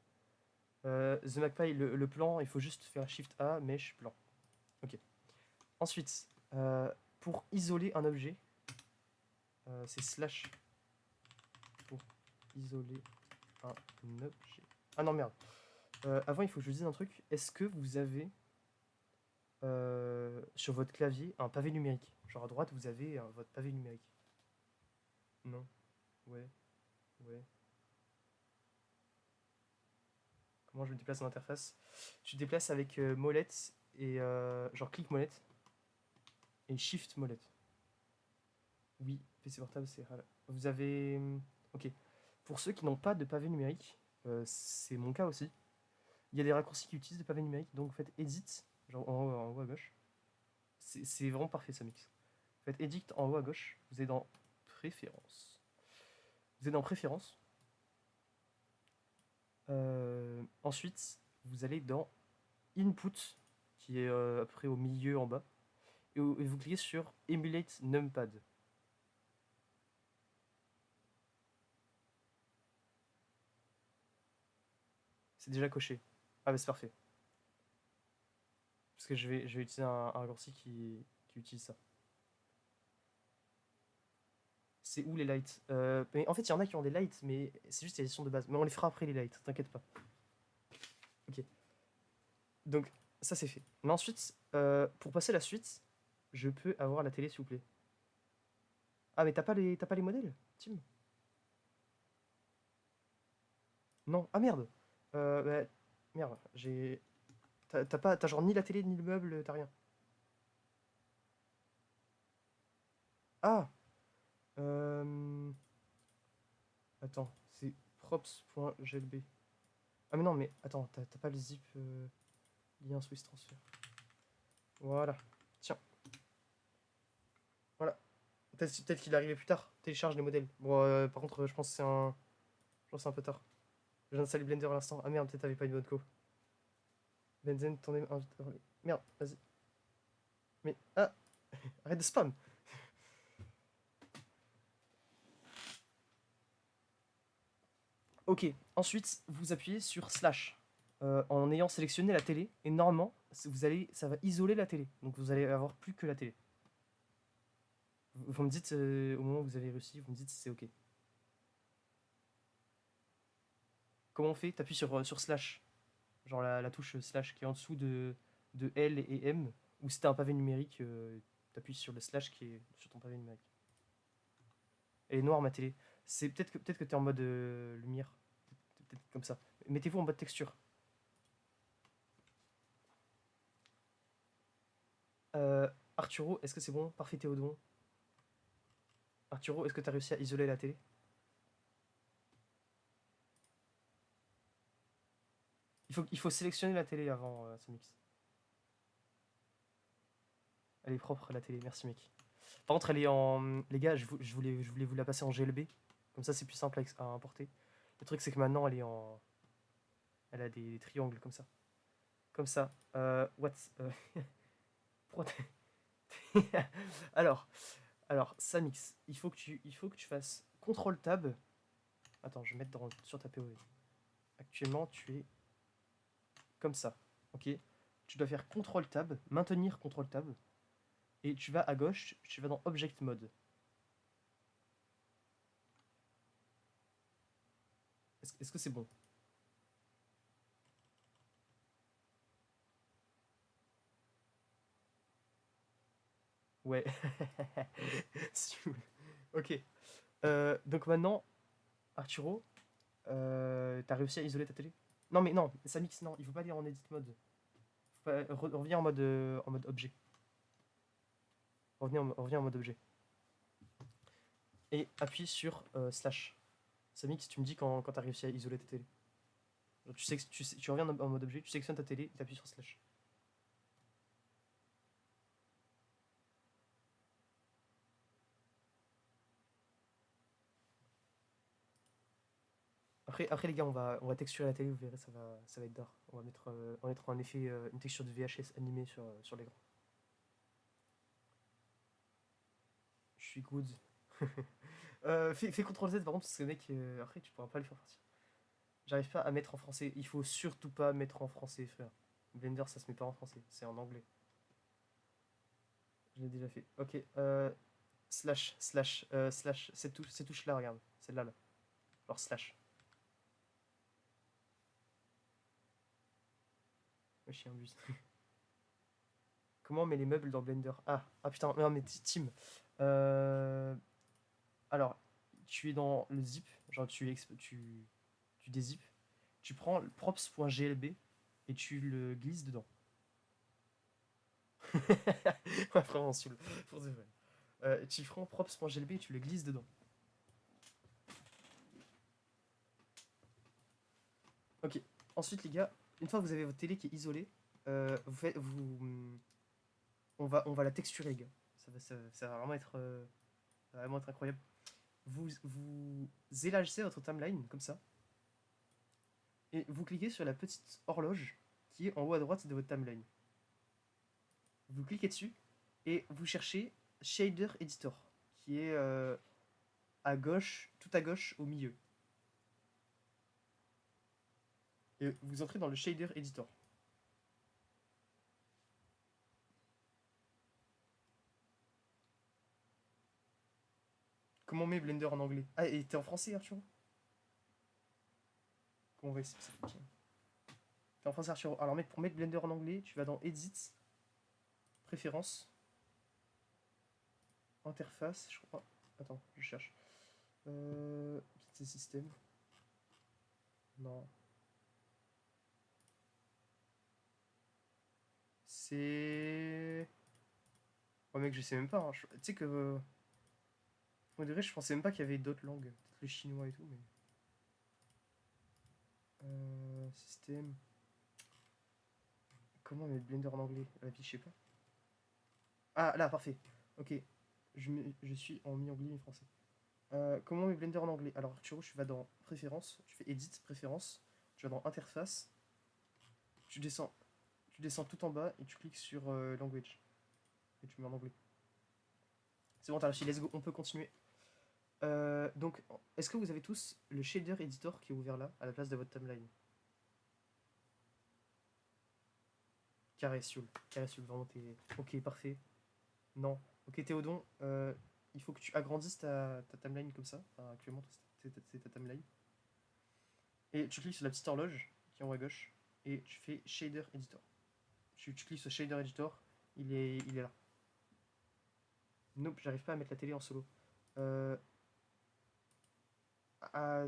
The Magpie, le plan, il faut juste faire Shift A, Mesh, plan. Ok. Ensuite, pour isoler un objet, c'est slash pour isoler un objet. Ah non, merde. Avant, il faut que je vous dise un truc. Est-ce que vous avez sur votre clavier un pavé numérique? Genre à droite, vous avez votre pavé numérique. Non. Ouais. Ouais. Comment je me déplace dans l'interface? Tu te déplaces avec molette et genre clic molette et shift molette. Oui, PC portable, c'est rare. Vous avez. Ok. Pour ceux qui n'ont pas de pavé numérique, c'est mon cas aussi. Il y a des raccourcis qui utilisent le pavé numérique, donc vous faites edit, genre en haut à gauche. C'est vraiment parfait ce mix. Vous faites edit en haut à gauche, vous êtes dans préférences. Vous êtes dans préférences. Ensuite, vous allez dans input, qui est après au milieu en bas, et vous cliquez sur emulate numpad. C'est déjà coché. Ah bah c'est parfait. Parce que je vais utiliser un raccourci qui utilise ça. C'est où les lights? Mais en fait, il y en a qui ont des lights, mais c'est juste les éditions de base. Mais on les fera après les lights, t'inquiète pas. Ok. Donc, ça c'est fait. Mais ensuite, pour passer à la suite, je peux avoir la télé, s'il vous plaît. Ah, mais t'as pas les modèles, Tim? Non. Ah merde. Bah, merde, j'ai. T'as genre ni la télé ni le meuble, t'as rien. Ah. Euh... Attends, c'est props.glb. Ah mais non, mais attends, t'as pas le zip lien Swiss transfer. Voilà. Tiens. Voilà. Peut-être qu'il est arrivé plus tard. Télécharge les modèles. Bon, par contre, je pense que c'est un peu tard. Je viens d'installer Blender à l'instant. Ah merde, peut-être t'avais pas une bonne co. Benzen, merde, vas-y. Mais, ah, arrête de spam. Ok, ensuite vous appuyez sur slash en ayant sélectionné la télé et normalement ça va isoler la télé. Donc vous allez avoir plus que la télé. Vous me dites au moment où vous avez réussi, vous me dites si c'est ok. Comment on fait? T'appuies sur slash, genre la touche slash qui est en dessous de L et M, ou si t'as un pavé numérique, t'appuies sur le slash qui est sur ton pavé numérique. Elle est noire ma télé. C'est peut-être que t'es en mode lumière. Peut-être comme ça. Mettez-vous en mode texture. Arturo, est-ce que c'est bon? Parfait Théodon. Arturo, est-ce que t'as réussi à isoler la télé? Il faut sélectionner la télé avant ce mix. Elle est propre la télé, merci mec. Par contre, elle est en. Les gars, je voulais vous la passer en GLB. Comme ça, c'est plus simple à importer. Le truc, c'est que maintenant, elle est en. Elle a des triangles comme ça. Comme ça. What pourquoi alors, ça mix. Il faut que tu fasses CTRL Tab. Attends, je vais mettre sur ta POV. Actuellement, tu es comme ça. Ok. Tu dois faire CTRL Tab, maintenir CTRL Tab. Et tu vas à gauche, tu vas dans Object Mode. Est-ce que c'est bon? Ouais. Ok. Donc maintenant, Arturo, t'as réussi à isoler ta télé? Non mais non, ça mix, non, il faut pas aller en edit mode. Faut pas, reviens en mode objet. Reviens en mode objet. Et appuie sur slash. Ça mix, tu me dis quand t'as réussi à isoler ta télé. Genre, tu reviens en mode objet, tu sélectionnes ta télé et t'appuies sur slash. Après les gars, on va texturer la télé, vous verrez, ça va être d'art. On va mettre en effet une texture de VHS animée sur l'écran. Je suis good. Fais CTRL Z par contre, parce que mec, après tu pourras pas le faire partir. J'arrive pas à mettre en français. Il faut surtout pas mettre en français, frère. Blender, ça se met pas en français, c'est en anglais. Je l'ai déjà fait. Ok, slash, ces touches-là, regarde. Celle-là, là. Alors slash. Le chien bus. Comment on met les meubles dans Blender? Ah putain, non mais Tim. Euh, Alors, tu es dans le zip, genre tu dézippes, tu prends le props.glb et tu le glisses dedans. Ouais, vraiment saoul, pour de vrai. Tu prends props.glb et tu le glisses dedans. Ok, ensuite les gars, une fois que vous avez votre télé qui est isolée, on va la texturer les gars. Ça va vraiment être incroyable. Vous élargissez votre timeline comme ça et vous cliquez sur la petite horloge qui est en haut à droite de votre timeline. Vous cliquez dessus et vous cherchez Shader Editor qui est à gauche, tout à gauche au milieu. Et vous entrez dans le Shader Editor. Comment on met Blender en anglais? Ah, et t'es en français, Arthur? Comment on va essayer ça? T'es en français, Arthur. Alors, mec, pour mettre Blender en anglais, tu vas dans Edit, Préférences, Interface, je crois. Attends, je cherche. Petit système. Non. C'est. Oh, mec, je sais même pas. Hein. Tu sais que. Pour de vrai, je pensais même pas qu'il y avait d'autres langues. Peut-être le chinois et tout, mais. Système. Comment mettre Blender en anglais? La vie, je sais pas. Ah, là, parfait. Ok. Je suis en mi-anglais, mi-français. Comment on met Blender en anglais? Alors, Arturo, tu vas dans Préférences, tu fais Edit, Préférences, tu vas dans Interface, tu descends tout en bas et tu cliques sur Language. Et tu mets en anglais. C'est bon, t'as réussi, let's go, on peut continuer. Donc, est-ce que vous avez tous le shader editor qui est ouvert là, à la place de votre timeline? Carré Sioul, vraiment t'es. Ok, parfait. Non. Ok, Théodon, il faut que tu agrandisses ta timeline comme ça. Enfin, actuellement, c'est ta timeline. Et tu cliques sur la petite horloge qui est en haut à gauche et tu fais shader editor. Tu cliques sur shader editor, il est là. Nope, j'arrive pas à mettre la télé en solo. Euh,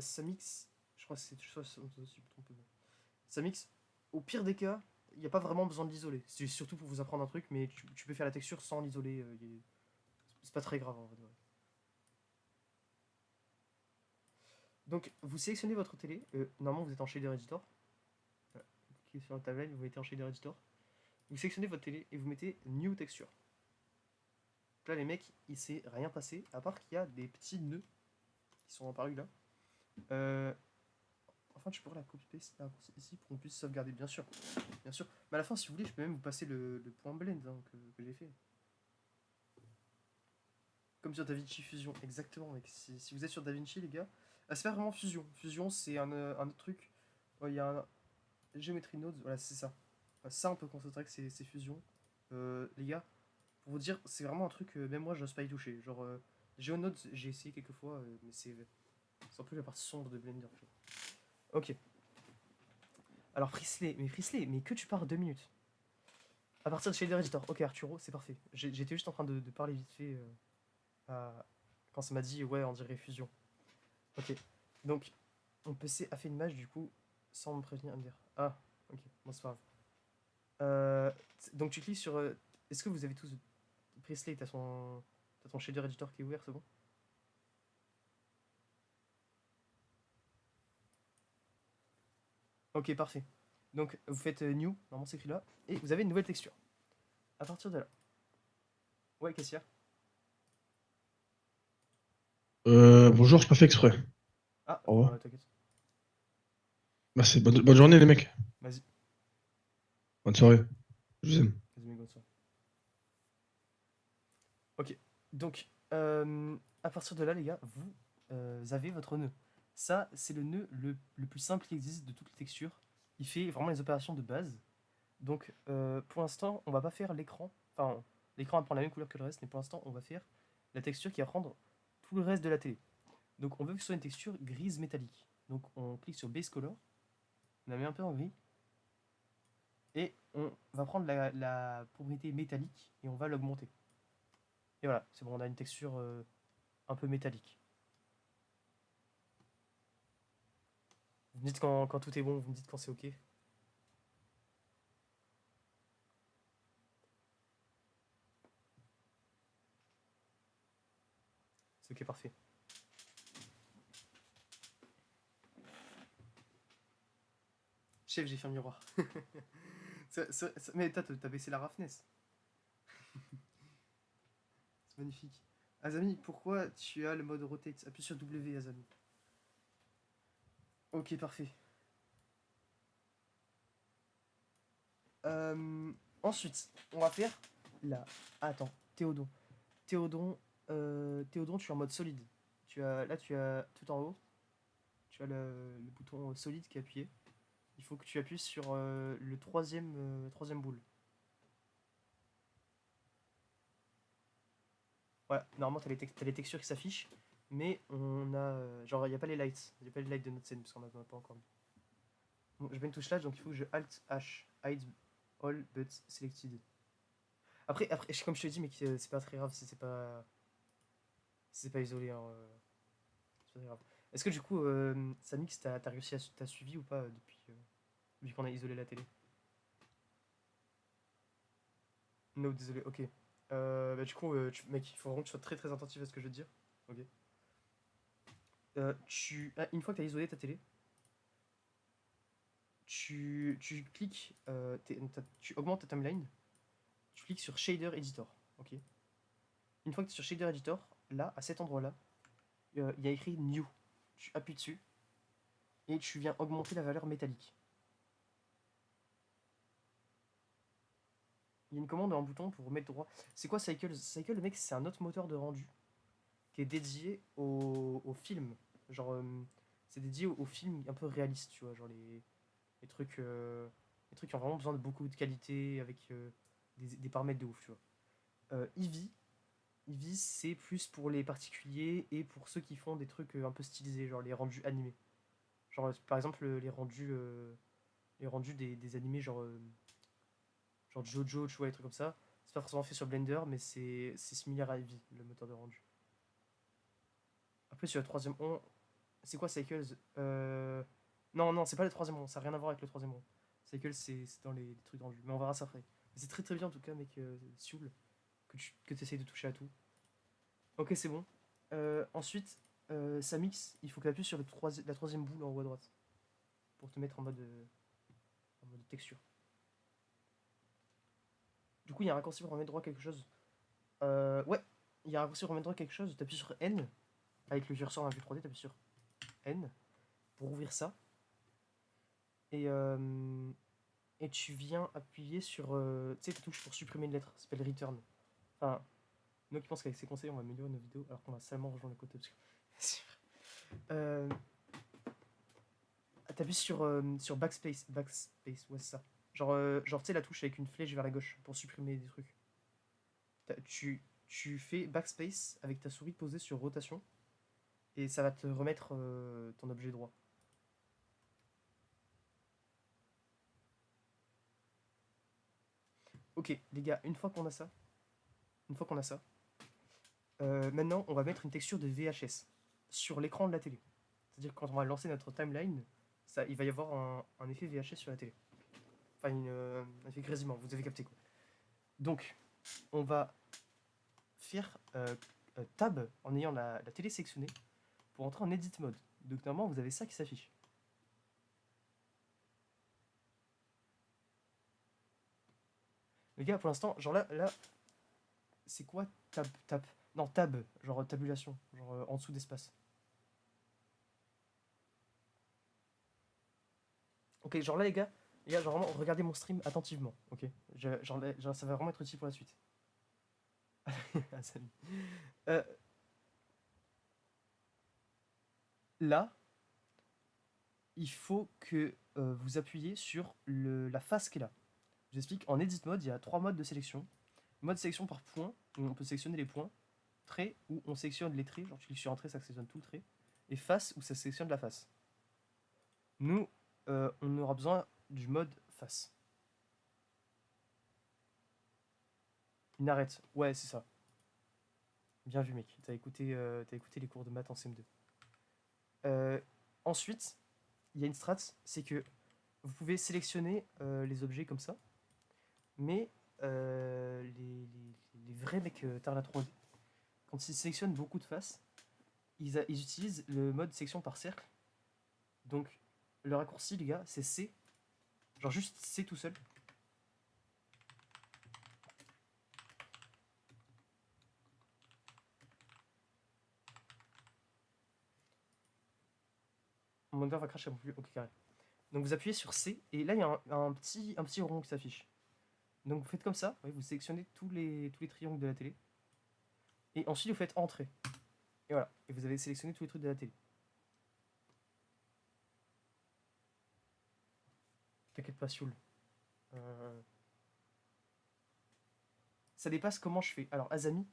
Samix, je crois que c'est soit je me trompe. Samix, au pire des cas, il n'y a pas vraiment besoin de l'isoler. C'est surtout pour vous apprendre un truc, mais tu peux faire la texture sans l'isoler. C'est pas très grave en vrai. Donc, vous sélectionnez votre télé. Normalement, vous êtes en shader editor. Voilà. Vous cliquez sur la timeline, vous mettez en shader editor. Vous sélectionnez votre télé et vous mettez New Texture. Là, les mecs, il s'est rien passé, à part qu'il y a des petits nœuds qui sont apparus là. Enfin, tu pourrais la copy-paste ici pour qu'on puisse sauvegarder, bien sûr. Bien sûr. Mais à la fin, si vous voulez, je peux même vous passer le point blend hein, que j'ai fait. Comme sur DaVinci Fusion, exactement, mec. Si vous êtes sur DaVinci, les gars, c'est pas vraiment Fusion. Fusion, c'est un autre truc. Il y a un Geometry Nodes, voilà, c'est ça. Ça, on peut considérer que c'est Fusion. Les gars, pour vous dire, c'est vraiment un truc, même moi, j'ose pas y toucher. Genre, GeoNodes, j'ai essayé quelques fois, mais c'est un peu la partie sombre de Blender. Tu vois. Ok. Alors, Frisley, mais que tu pars 2 minutes. À partir de Shader Editor. Ok, Arturo, c'est parfait. J'étais juste en train de parler vite fait quand ça m'a dit, ouais, on dirait Fusion. Ok. Donc, mon PC a fait une image, du coup, sans me prévenir, à me dire, ah, ok, bon, c'est pas grave. Donc, tu cliques sur. Est-ce que vous avez tous. Presley, t'as ton shader editor qui est ouvert, c'est bon? Ok, parfait. Donc, vous faites New, normalement c'est écrit là, et vous avez une nouvelle texture. À partir de là. Ouais, qu'est-ce qu'il y a? Bonjour, j'ai pas fait exprès. Ah, Au revoir. t'inquiète. Merci, bonne journée les mecs. Vas-y, Bonne soirée. Je vous aime. vas-y, mec, bonne soirée. Ok, donc, à partir de là, les gars, vous avez votre nœud. Ça, c'est le nœud le plus simple qui existe de toutes les textures. Il fait vraiment les opérations de base. Donc, pour l'instant, on va pas faire l'écran. Enfin, l'écran va prendre la même couleur que le reste, mais pour l'instant, on va faire la texture qui va prendre tout le reste de la télé. Donc, on veut que ce soit une texture grise métallique. Donc, on clique sur Base Color, on la met un peu en gris, et on va prendre la propriété métallique et on va l'augmenter. Et voilà, c'est bon, on a une texture un peu métallique. Vous me dites quand tout est bon, vous me dites quand c'est ok. C'est ok, parfait. Chef, j'ai fait un miroir. Mais t'as baissé la roughness. C'est magnifique. Azami, pourquoi tu as le mode rotate? Appuie sur W, Azami. Ok, parfait. Ensuite, on va faire la. Attends, Théodon. Théodon, tu es en mode solide. Là, tu as tout en haut. Tu as le bouton solide qui est appuyé. Il faut que tu appuies sur le troisième boule. Voilà, normalement, t'as les textures qui s'affichent. Mais on a. Genre, il n'y a pas les lights. Il n'y a pas les lights de notre scène parce qu'on n'en a pas encore mis. Bon, je mets une touche là, donc il faut que je Alt H. Hide all but selected. Après, comme je te dis, mais c'est pas très grave si c'est pas isolé. Hein, c'est pas très grave. Est-ce que du coup, Samix, t'as réussi t'as suivi ou pas depuis qu'on a isolé la télé? No, désolé, ok. Bah, du coup, mec, il faut vraiment que tu sois très très attentif à ce que je veux te dire. Ok. Une fois que tu as isolé ta télé, tu cliques, tu augmentes ta timeline, tu cliques sur Shader Editor. Ok. Une fois que tu es sur Shader Editor, là, à cet endroit-là, il y a écrit New. Tu appuies dessus et tu viens augmenter la valeur métallique. Il y a une commande en bouton pour remettre droit. C'est quoi Cycle? Cycle, mec, c'est un autre moteur de rendu. qui est dédié au film. Genre, c'est dédié aux films un peu réalistes, tu vois, genre les trucs, les trucs qui ont vraiment besoin de beaucoup de qualité, avec des paramètres de ouf, tu vois. Eevee, Eevee, c'est plus pour les particuliers et pour ceux qui font des trucs un peu stylisés, genre les rendus animés. Genre, par exemple, les rendus des animés, genre Jojo, tu vois, les trucs comme ça. C'est pas forcément fait sur Blender, mais c'est similaire à Eevee, le moteur de rendu. Après, sur le troisième rond, c'est quoi Cycles? Non, non, c'est pas le troisième rond, ça n'a rien à voir avec le troisième rond. Cycles, c'est dans les trucs de rendu, mais on verra ça après. Mais c'est très très bien en tout cas, mec, Sioul, que tu essayes de toucher à tout. Ok, c'est bon. Ensuite, ça mixe, il faut que tu appuies sur la troisième boule en haut à droite pour te mettre en mode texture. Du coup, il y a un raccourci pour remettre droit quelque chose. Ouais, il y a un raccourci pour remettre droit quelque chose. Tu appuies sur N avec le curseur dans la vue 3D, tu appuies sur N pour ouvrir ça. Et tu viens appuyer sur tu sais, ta touche pour supprimer une lettre, ça s'appelle Return. Enfin, nous qui pensent qu'avec ces conseils on va améliorer nos vidéos alors qu'on va seulement rejoindre le côté obscur. T'appuies sur backspace, backspace, ouais, c'est ça. Genre tu sais, la touche avec une flèche vers la gauche pour supprimer des trucs. Tu fais backspace avec ta souris posée sur rotation et ça va te remettre ton objet droit. Ok, les gars, une fois qu'on a ça, maintenant on va mettre une texture de VHS sur l'écran de la télé. C'est-à-dire que quand on va lancer notre timeline, il va y avoir un effet VHS sur la télé. Enfin, un effet grésillement, vous avez capté quoi. Donc, on va faire tab en ayant la télé sélectionnée pour entrer en edit mode. Donc normalement vous avez ça qui s'affiche. Les gars, pour l'instant, genre là, c'est quoi tab? Non, tab, genre tabulation, genre en dessous d'espace. Ok, genre là, les gars, genre vraiment, regardez mon stream attentivement, ok? Genre, ça va vraiment être utile pour la suite. Ah, salut. Euh, Là, il faut que vous appuyez sur la face qui est là. Je vous explique, en edit mode, il y a 3 modes de sélection. Mode sélection par point, où on peut sélectionner les points. Trait, où on sélectionne les traits, genre tu cliques sur un trait, ça sélectionne tout le trait. Et face, où ça sélectionne la face. Nous, on aura besoin du mode face. Une arrête, ouais, c'est ça. Bien vu, mec. T'as écouté les cours de maths en CM2. Ensuite, il y a une strat, c'est que vous pouvez sélectionner les objets comme ça, mais les vrais mecs tard la 3D, quand ils sélectionnent beaucoup de faces, ils utilisent le mode sélection par cercle. Donc, le raccourci, les gars, c'est C. Genre juste C tout seul. Mon moniteur va cracher un peu plus. Ok, carré. Donc vous appuyez sur C, et là il y a un petit rond qui s'affiche. Donc vous faites comme ça, vous sélectionnez tous les triangles de la télé. Et ensuite vous faites Entrée. Et voilà, et vous avez sélectionné tous les trucs de la télé. T'inquiète pas, Sioul. Ça dépasse comment je fais. Alors, Azami,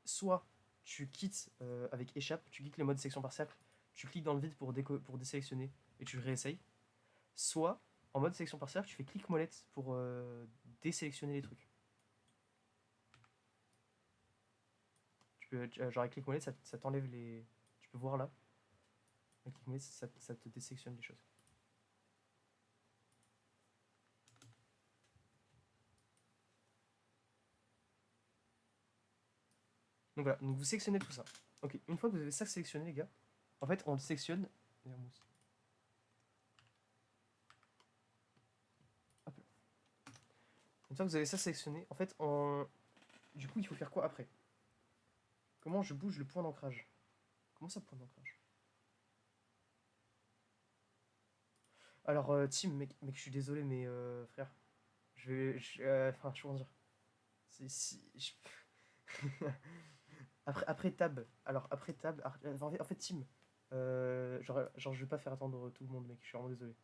soit tu quittes avec échappe, tu quittes le mode sélection par cercle, tu cliques dans le vide pour désélectionner et tu réessayes. Soit, en mode sélection par cercle, tu fais clic molette pour désélectionner les trucs. Genre avec clic molette, ça t'enlève les. Tu peux voir là. Avec clic molette, ça te désélectionne les choses. Donc voilà, donc vous sélectionnez tout ça. Ok, une fois que vous avez ça sélectionné, les gars, en fait, on le sélectionne. Hop là. Une fois que vous avez ça sélectionné, en fait, du coup, il faut faire quoi après? Comment je bouge le point d'ancrage? Comment ça, point d'ancrage? Alors, Tim, mec, je suis désolé, mais frère, enfin, je peux en dire. Si, Après tab, alors après tab, en fait team, genre je vais pas faire attendre tout le monde mec, je suis vraiment désolé.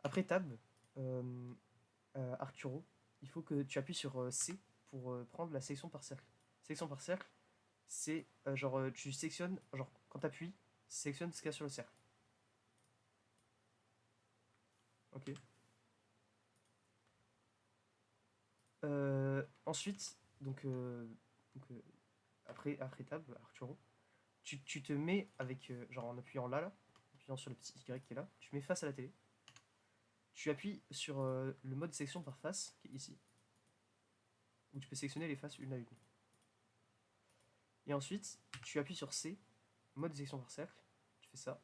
Après tab, euh, Arturo, il faut que tu appuies sur C pour prendre la sélection par cercle. Sélection par cercle, c'est genre tu sélectionnes, genre quand t'appuies, sélectionne ce qu'il y a sur le cercle. Ok. Ensuite, après tab, Arturo, tu te mets avec, genre en appuyant là, en appuyant sur le petit Y qui est là, tu mets face à la télé. Tu appuies sur le mode sélection par face, qui est ici, où tu peux sélectionner les faces une à une. Et ensuite, tu appuies sur C, mode sélection par cercle, tu fais ça,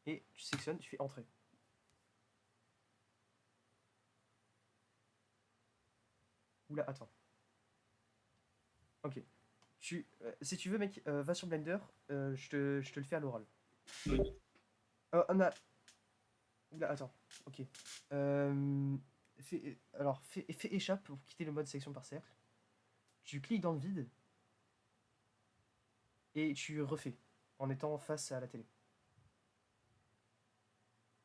et tu sélectionnes, tu fais entrée. Oula, attends. Ok. Si tu veux, mec, va sur Blender, je te le fais à l'oral. On a. Oula, attends. Ok. Fais échappe pour quitter le mode sélection par cercle. Tu cliques dans le vide. Et tu refais. En étant face à la télé.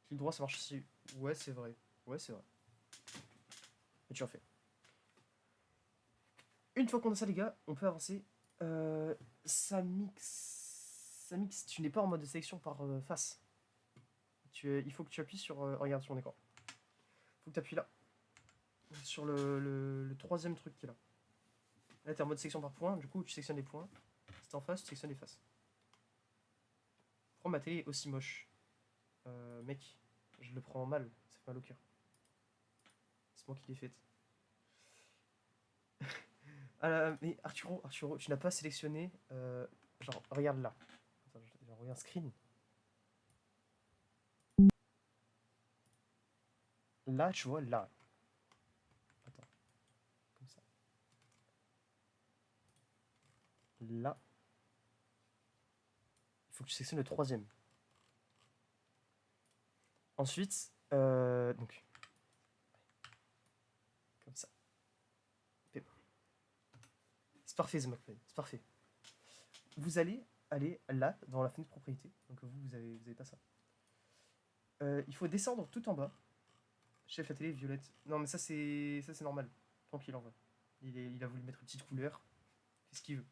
Clic droit, ça marche aussi. Ouais, c'est vrai. Ouais, c'est vrai. Et tu refais. Une fois qu'on a ça, les gars, on peut avancer. Ça mix. Tu n'es pas en mode de sélection par face. Il faut que tu appuies sur. Regarde sur mon écran. Il faut que tu appuies là. Sur le troisième truc qui est là. Là, tu es en mode sélection par point. Du coup, tu sélectionnes les points. Si t'es en face, tu sélectionnes les faces. Pourquoi ma télé est aussi moche mec, je le prends mal. Ça fait mal au cœur. C'est moi qui l'ai faite. Mais Arturo, tu n'as pas sélectionné. Genre, regarde là. Attends, je regarde screen. Là, tu vois, là. Attends. Comme ça. Là. Il faut que tu sélectionnes le troisième. Ensuite, donc. Comme ça. C'est parfait, The McFly. C'est parfait. Vous allez aller là, dans la fenêtre propriété. Donc vous avez pas ça. Il faut descendre tout en bas. Chef, la télé violette. Non, mais ça c'est normal. Tranquille en vrai. Il a voulu mettre une petite couleur. Fait ce qu'il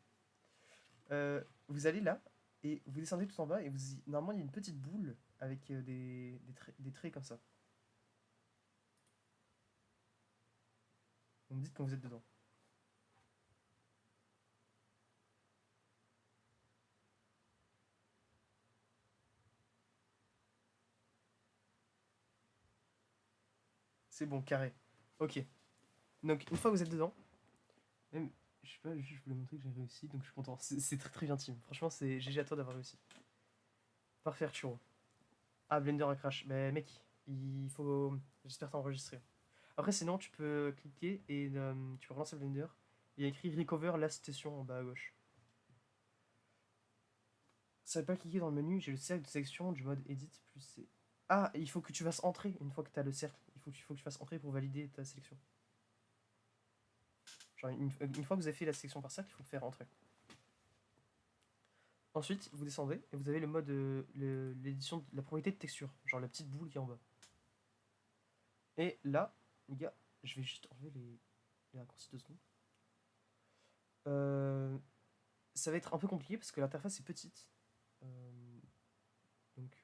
veut. Vous allez là et vous descendez tout en bas et normalement il y a une petite boule avec des traits comme ça. Vous me dites quand vous êtes dedans. C'est bon, carré. Ok. Donc une fois que vous êtes dedans, même, je sais pas, je voulais montrer que j'ai réussi, donc je suis content. C'est très très bien team. Franchement, c'est GG à toi d'avoir réussi. Parfait, Arturo. Ah, Blender a crash. Mais mec, il faut. J'espère t'enregistrer. Après, sinon, tu peux cliquer et tu peux relancer Blender. Il y a écrit Recover Last Station en bas à gauche. Ça va pas cliquer dans le menu, j'ai le cercle de sélection du mode Edit plus C. Ah, il faut que tu fasses entrer une fois que tu as le cercle. Il faut que tu fasses entrer pour valider ta sélection. Genre, une fois que vous avez fait la sélection par cercle, il faut faire entrer. Ensuite, vous descendez et vous avez le mode, l'édition, la propriété de texture, genre la petite boule qui est en bas. Et là, les gars, je vais juste enlever les raccourcis 2 secondes. Ça va être un peu compliqué parce que l'interface est petite. Donc,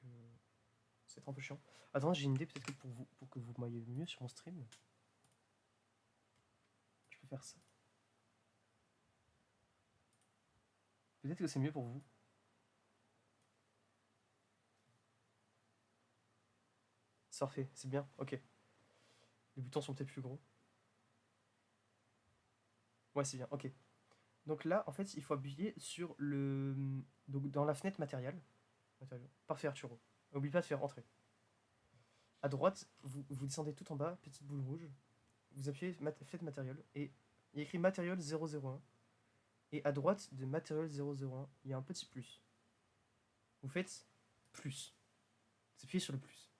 ça va être un peu chiant. Attends, j'ai une idée peut-être que pour que vous m'ayez mieux sur mon stream. Je peux faire ça. Peut-être que c'est mieux pour vous. C'est parfait, c'est bien, ok. Les boutons sont peut-être plus gros. Ouais, c'est bien, ok. Donc là, en fait, il faut appuyer sur le. Donc dans la fenêtre matérielle. Parfait, Arturo. N'oublie pas de faire entrer. À droite, vous descendez tout en bas, petite boule rouge. Vous appuyez fenêtre matériel et il y a écrit Material 001. Et à droite de Material 001, il y a un petit plus. Vous faites plus. Vous appuyez sur le plus.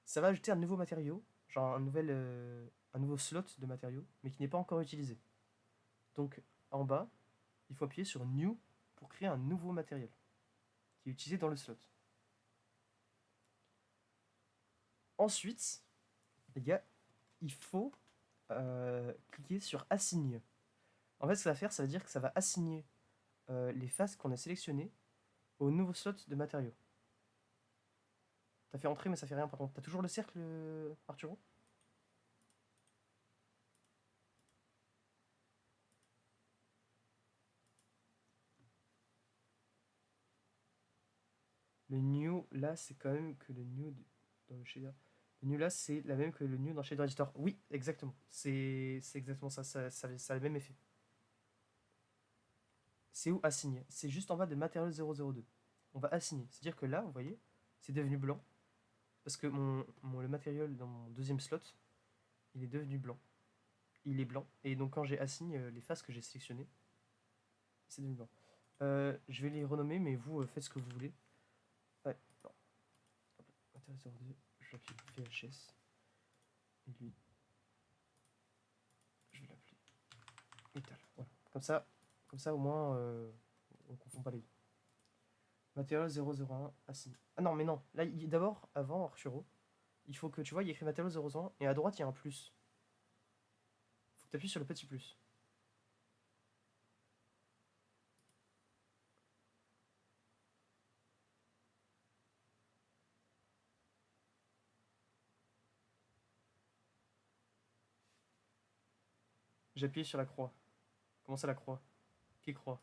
Ça va ajouter un nouveau matériau, genre un nouveau slot de matériaux, mais qui n'est pas encore utilisé. Donc en bas, il faut appuyer sur New pour créer un nouveau matériel qui est utilisé dans le slot. Ensuite, les gars, il faut cliquer sur Assign. En fait, ce que ça va faire, ça veut dire que ça va assigner les faces qu'on a sélectionnées au nouveau slot de matériaux. T'as fait entrer, mais ça fait rien par contre. T'as toujours le cercle, Arturo? Le new là, c'est quand même que le new dans le shader. Le new là, c'est la même que le new dans Shader Editor. Oui, exactement. C'est exactement ça. Ça a le même effet. C'est où assigner? C'est juste en bas de matériel 002. On va assigner. C'est-à-dire que là, vous voyez, c'est devenu blanc. Parce que le matériel dans mon deuxième slot, il est devenu blanc. Il est blanc. Et donc quand j'ai assigné les faces que j'ai sélectionnées, c'est devenu blanc. Je vais les renommer, mais vous faites ce que vous voulez. Ouais, non. Matériel 02, je l'appuie VHS. Et lui, je vais l'appeler Metal. Voilà. Comme ça au moins, on confond pas les deux. Matériel 001 assigné. Ah non, mais non. Là, d'abord, avant Arturo, il faut que tu vois, il y a écrit matériel 001 et à droite, il y a un plus. Faut que tu appuies sur le petit plus. J'ai appuyé sur la croix. Comment ça, la croix? Quelle croix?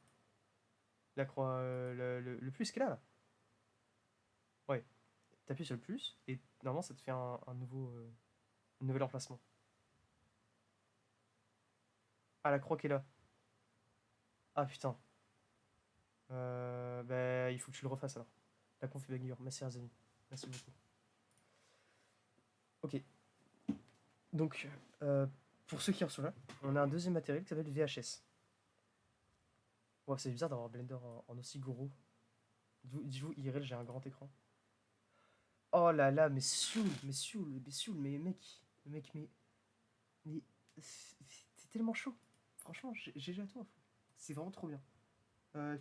La croix, le plus qu'elle a là. Ouais. T'appuies sur le plus et normalement, ça te fait un nouvel emplacement. Ah, la croix qui est là. Ah putain. Bah, il faut que tu le refasses alors. La configure. Merci, Arzani. Merci beaucoup. Ok. Donc, pour ceux qui en sont là, on a un deuxième matériel qui s'appelle VHS. Ouais, c'est bizarre d'avoir Blender en aussi gros. Dites-vous, IRL, j'ai un grand écran. Oh là là, mais mais mec, mais c'est tellement chaud. Franchement, GG à toi. C'est vraiment trop bien.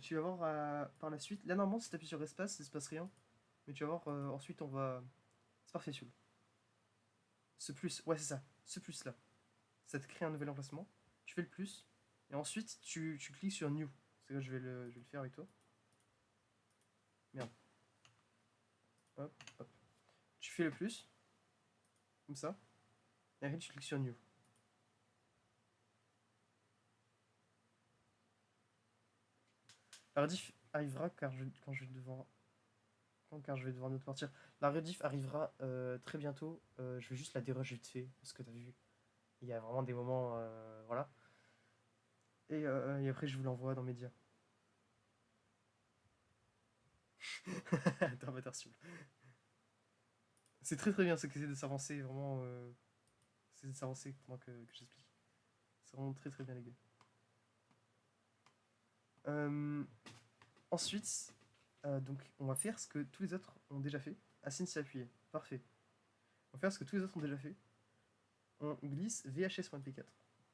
Tu vas voir par la suite. Là, normalement, si t'appuies sur espace, il se passe rien. Mais tu vas voir, ensuite, on va. C'est parfait, Sioul. Ce plus, ouais, c'est ça. Ce plus là. Ça te crée un nouvel emplacement. Tu fais le plus. Et ensuite, tu cliques sur New. C'est là que je vais le faire avec toi. Merde. Hop, hop. Tu fais le plus. Comme ça. Et après, tu cliques sur New. La rediff arrivera quand je vais devoir nous partir. La rediff arrivera très bientôt. Je vais juste la déroger vite fait. Parce que t'as vu, il y a vraiment des moments. Voilà. Et après, je vous l'envoie dans Média. Dramatarsion. C'est très très bien ce qu'ils essaient de s'avancer. Vraiment. C'est de s'avancer pendant que j'explique. C'est vraiment très très bien, les gars. Ensuite, donc on va faire ce que tous les autres ont déjà fait. Assign s'y appuyer. Parfait. On va faire ce que tous les autres ont déjà fait. On glisse VHS.mp4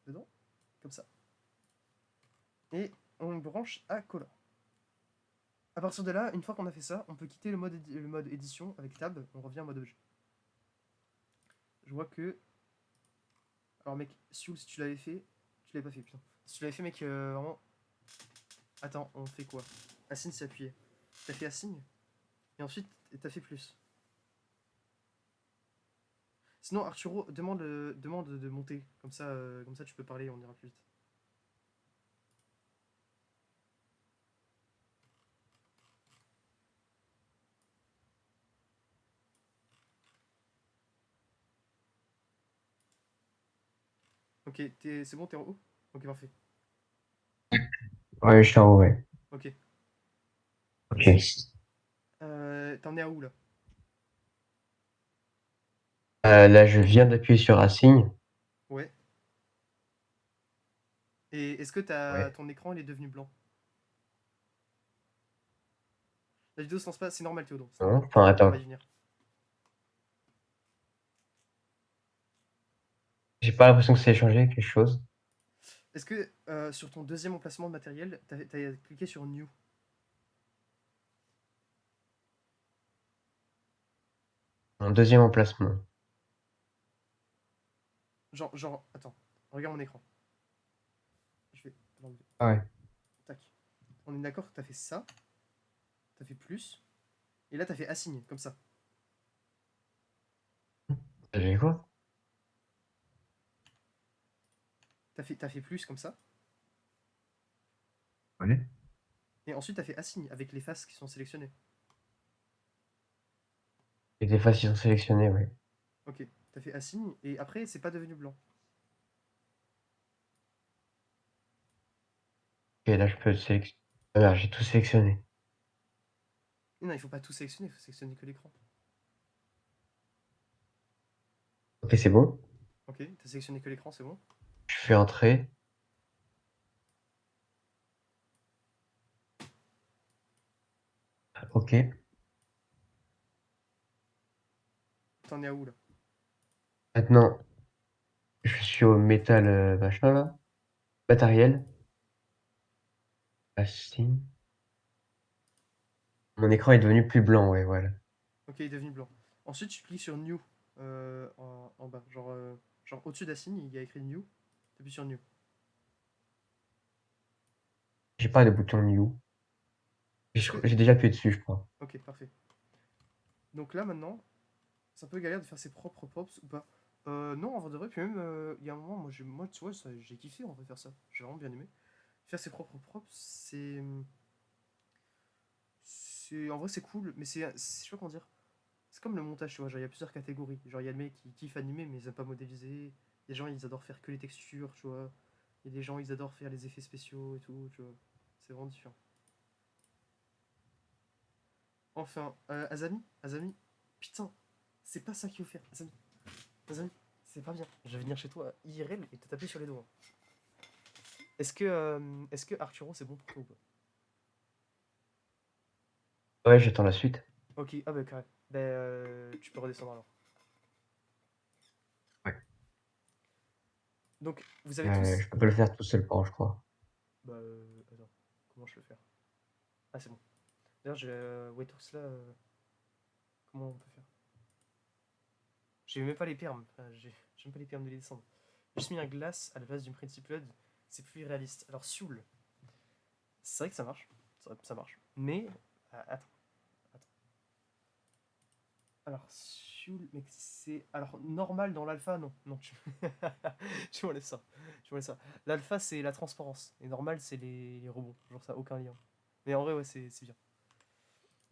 dedans, comme ça. Et on branche à color. À partir de là, une fois qu'on a fait ça, on peut quitter le mode édition avec tab. On revient en mode objet. Je vois que... Alors mec, Sioul, si tu l'avais fait... Tu l'avais pas fait, putain. Si tu l'avais fait, mec, vraiment... Attends, on fait quoi? Assign s'y appuyer. T'as fait assign, et ensuite t'as fait plus. Sinon, Arturo, demande de monter. Comme ça, tu peux parler, on ira plus vite. Ok, c'est bon, t'es en haut? Ok, parfait. Ouais, je suis en haut, ouais. Ok. Ok. T'en es à où, là? Là, je viens d'appuyer sur Assign. Ouais. Et est-ce que Ouais. ton écran, il est devenu blanc? La vidéo se lance pas, c'est normal, Théodore. C'est Hein, normal. enfin, On attends. va y venir. J'ai pas l'impression que ça ait changé quelque chose. Est-ce que sur ton deuxième emplacement de matériel, t'as cliqué sur New? Mon deuxième emplacement. Genre, attends, regarde mon écran. Je vais l'enlever. Ah ouais. Tac. On est d'accord que t'as fait ça, t'as fait plus, et là t'as fait assigné, comme ça. J'ai quoi? T'as fait plus, comme ça, Ouais. et ensuite t'as fait assigné, avec les faces qui sont sélectionnées. Et des faces qui sont sélectionnées, ouais. Ok, t'as fait assigné, et après c'est pas devenu blanc. Ok, là je peux sélectionner. Ah merde, j'ai tout sélectionné. Et non, il faut pas tout sélectionner, il faut sélectionner que l'écran. Ok, c'est bon. Ok, t'as sélectionné que l'écran, c'est bon. Je fais entrer. Ok. T'en es à où là? Maintenant, je suis au métal machin là. Matériel. Assigne. Mon écran est devenu plus blanc, ouais, voilà. Ok, il est devenu blanc. Ensuite, tu cliques sur New en bas. Genre au-dessus d'Assign, il y a écrit New. T'appuies sur New. J'ai pas de bouton new. Est-ce que. J'ai déjà appuyé dessus, je crois. Ok, parfait. Donc là maintenant, c'est un peu galère de faire ses propres props ou pas. Non, en vrai de vrai, puis même, il y a un moment, moi tu vois, j'ai kiffé en fait faire ça. J'ai vraiment bien aimé. Faire ses propres props, en vrai, c'est cool, mais je sais pas comment dire. C'est comme le montage, tu vois. Genre, il y a plusieurs catégories. Genre, il y a des mecs qui kiffent animer, mais ils aiment pas modéliser. Des gens, ils adorent faire que les textures, tu vois. Il y a des gens, ils adorent faire les effets spéciaux et tout, tu vois. C'est vraiment différent. Enfin, Azami, putain, c'est pas ça qu'il faut faire. Azami, c'est pas bien. Je vais venir chez toi IRL et te taper sur les doigts. Est-ce que Arturo, c'est bon pour toi ou pas? Ouais, j'attends la suite. Ok, ah bah carré. Ben, tu peux redescendre alors. Ouais. Donc, vous avez tous. Je peux pas le faire tout seul, je crois. Bah, attends, comment je peux faire? Ah, c'est bon. D'ailleurs, j'ai Wetox là. Comment on peut faire? J'ai même pas les permes. Enfin, j'ai même pas les permes de les descendre. J'ai juste mis un glace à la place d'une Principled. C'est plus réaliste. Alors, Sioul, c'est vrai que ça marche. Ça marche. Mais. Attends. Alors, Sioul, mec, c'est. Alors, normal dans l'alpha, non. Non, tu m'enlèves ça. Tu m'enlèves ça. L'alpha, c'est la transparence. Et normal, c'est les rebonds. Genre, ça a aucun lien. Mais en vrai, ouais, c'est bien.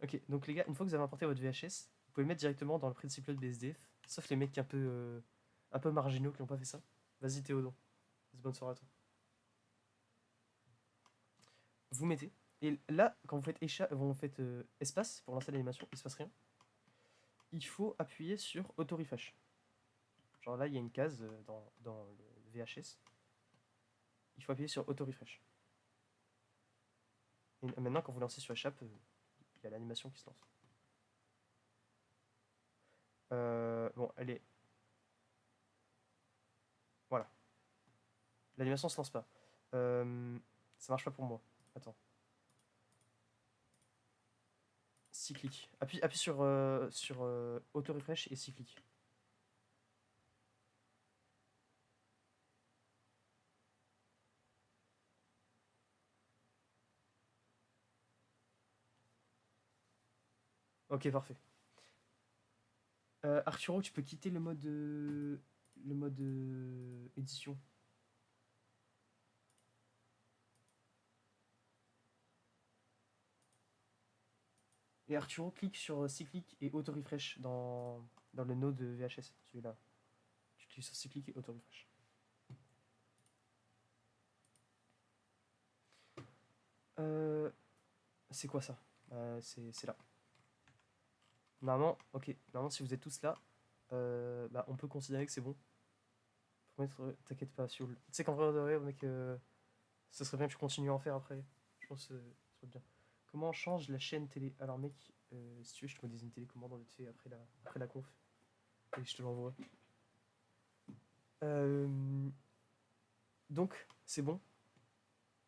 Ok, donc les gars, une fois que vous avez importé votre VHS, vous pouvez le mettre directement dans le Principled BSDF. Sauf les mecs un peu marginaux qui n'ont pas fait ça. Vas-y, Théodon. Bonne soirée à toi. Vous mettez. Et là, quand vous faites espace pour lancer l'animation, il se passe rien. Il faut appuyer sur Auto Refresh. Genre là, il y a une case dans le VHS. Il faut appuyer sur Auto Refresh. Et maintenant, quand vous lancez sur Échappe, il y a l'animation qui se lance. Bon, elle est. Voilà. L'animation se lance pas. Ça marche pas pour moi. Attends. Cyclique. Appuie sur Auto Refresh et cyclique. Ok, parfait. Arturo, tu peux quitter le mode édition. Et Arturo, clique sur cyclique et auto refresh dans le node VHS, celui-là. Tu cliques sur cyclique et auto refresh. C'est quoi ça? C'est là. Normalement, ok. Normalement, si vous êtes tous là, bah, on peut considérer que c'est bon. Faut mettre, t'inquiète pas, Sioul. Tu sais qu'en vrai, de vrai, mec, ça serait bien que tu continues à en faire après. Je pense que ça serait bien. Comment on change la chaîne télé? Alors, mec, si tu veux, je te modélise une télécommande vite fait après la conf. Et je te l'envoie. Donc, c'est bon.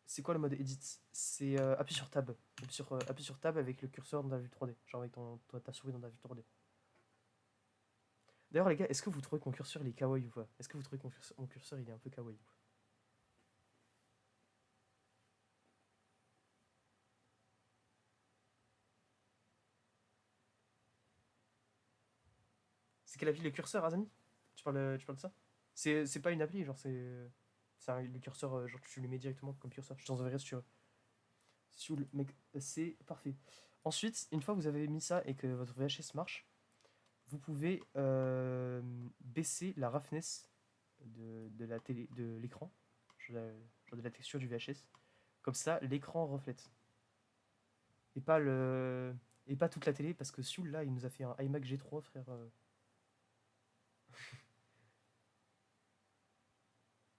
C'est quoi le mode edit? C'est appuie sur tab. Appuie sur tab avec le curseur dans la vue 3D. Genre avec ta souris dans la vue 3D. D'ailleurs les gars, est-ce que vous trouvez que mon curseur il est kawaii ou pas? Est-ce que vous trouvez que mon curseur il est un peu kawaii? C'est quelle appli le curseur, Azami? Tu parles de ça? C'est pas une appli, genre le curseur, genre tu le mets directement comme curseur. Je t'en enverrai si tu veux. Mec, c'est parfait. Ensuite, une fois que vous avez mis ça et que votre VHS marche, vous pouvez baisser la roughness de la télé, de l'écran, genre de la texture du VHS. Comme ça, l'écran reflète. Et pas toute la télé, parce que Sioul, là, il nous a fait un iMac G3, frère.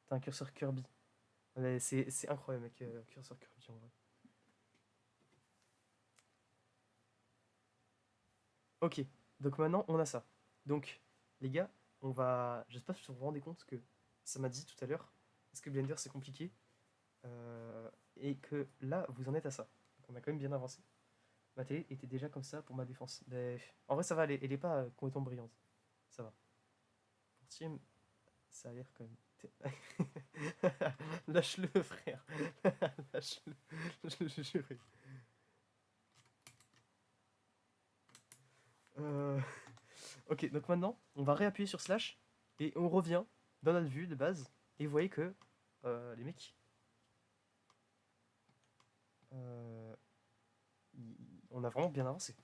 T'as un curseur Kirby. Ouais, c'est incroyable, mec, curseur Kirby, en vrai. Ok, donc maintenant, on a ça. Donc, les gars, on va... J'espère que vous vous rendez compte que ça m'a dit tout à l'heure, est-ce que Blender, c'est compliqué? Et que là, vous en êtes à ça. Donc, on a quand même bien avancé. Ma télé était déjà comme ça pour ma défense. Mais, en vrai, ça va, elle est pas complètement brillante. Ça va. Pour Team, ça a l'air quand même... Lâche-le, frère. Lâche-le. Je le jure. Ok, donc maintenant, on va réappuyer sur slash et on revient dans notre vue de base. Et vous voyez que les mecs, on a vraiment bien avancé.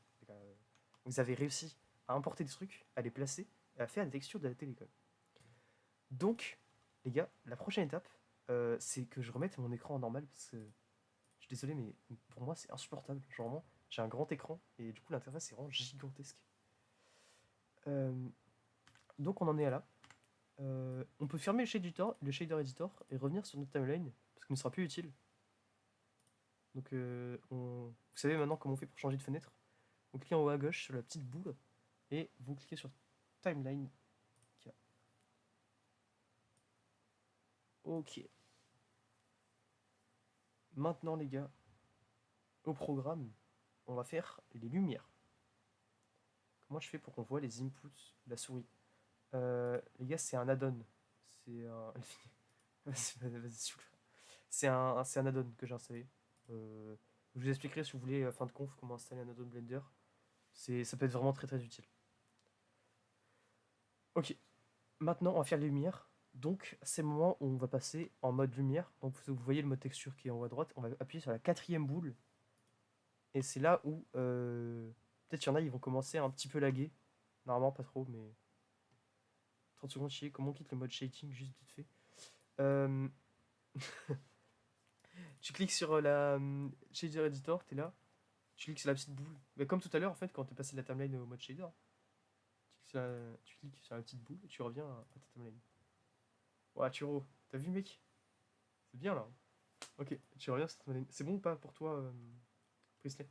Vous avez réussi à importer des trucs, à les placer et à faire des textures de la télé. Quand même. Donc, les gars, la prochaine étape, c'est que je remette mon écran en normal parce que je suis désolé, mais pour moi, c'est insupportable. Genre, vraiment, j'ai un grand écran et du coup, l'interface est vraiment gigantesque. Donc on en est à là. On peut fermer le shader editor et revenir sur notre timeline parce qu'il ne sera plus utile. Donc vous savez maintenant comment on fait pour changer de fenêtre. Vous cliquez en haut à gauche sur la petite boule et vous cliquez sur timeline. Ok. Maintenant les gars, au programme, on va faire les lumières. Comment je fais pour qu'on voit les inputs de la souris? Les gars, c'est un add-on. C'est un... Vas-y, s'il vous plaît. C'est un add-on que j'ai installé. Je vous expliquerai si vous voulez, fin de conf, comment installer un add-on Blender. Ça peut être vraiment très très utile. Ok, maintenant on va faire les lumières. Donc c'est le moment où on va passer en mode lumière. Donc vous voyez le mode texture qui est en haut à droite. On va appuyer sur la 4e boule. Et c'est là où peut-être qu'il y en a, ils vont commencer à un petit peu laguer. Normalement pas trop, mais 30 secondes chier. Comment on quitte le mode shading juste vite fait. Tu cliques sur la shader editor, t'es là. Tu cliques sur la petite boule. Mais comme tout à l'heure, en fait, quand t'es passé de la timeline au mode shader, tu cliques sur la petite boule et tu reviens à ta timeline. Ouah, Turo, t'as vu, mec? C'est bien là. Ok, tu reviens sur ta timeline. C'est bon ou pas pour toi, Priestley?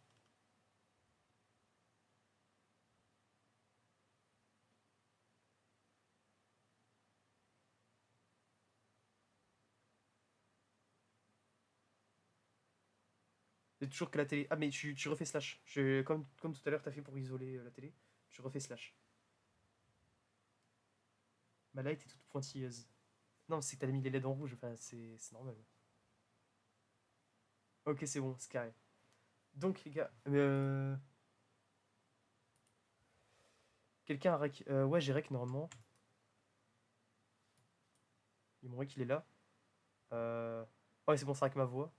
C'est toujours que la télé. Ah, mais tu refais slash. Comme tout à l'heure, t'as fait pour isoler la télé, tu refais slash. Ma light est toute pointilleuse. Non, c'est que t'as mis les LED en rouge, enfin, c'est normal. Ok, c'est bon, c'est carré. Donc, les gars, quelqu'un a rec. Ouais, j'ai rec normalement. Il mon rec, il est là. Ouais, c'est bon, c'est avec ma voix.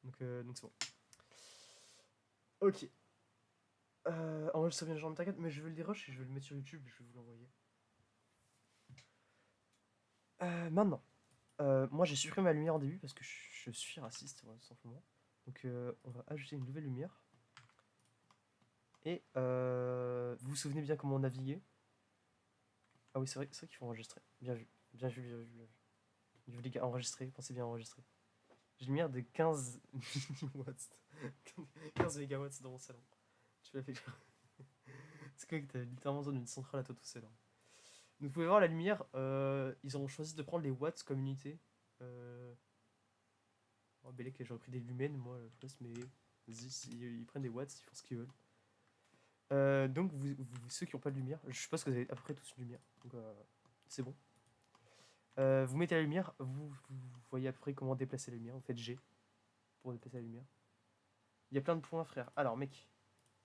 Donc c'est bon. Ok. Enregistre bien le genre de t'inquiète, mais je veux le dérush et je vais le mettre sur YouTube, je vais vous l'envoyer. Maintenant, moi j'ai supprimé ma lumière en début parce que je suis raciste, tout simplement. Donc on va ajouter une nouvelle lumière. Et vous vous souvenez bien comment naviguer? Ah oui, c'est vrai qu'il faut enregistrer. Bien vu, bien vu, bien vu, bien vu. Bien vu les gars, enregistrer, pensez bien à enregistrer. J'ai une lumière de 15 milliwatts. 15 mégawatts dans mon salon. Tu l'as fait. C'est quoi que t'as littéralement besoin d'une centrale à toi tout seul. Donc vous pouvez voir la lumière, ils ont choisi de prendre les watts comme unité. Oh, Bellec, j'aurais pris des lumens, moi, à la place, mais vas-y, ils prennent des watts, ils font ce qu'ils veulent. Donc, ceux qui n'ont pas de lumière, je suppose que vous avez à peu près tous une lumière, donc c'est bon. Vous mettez la lumière, vous voyez à peu près comment déplacer la lumière, vous faites G pour déplacer la lumière. Il y a plein de points, frère. Alors, mec,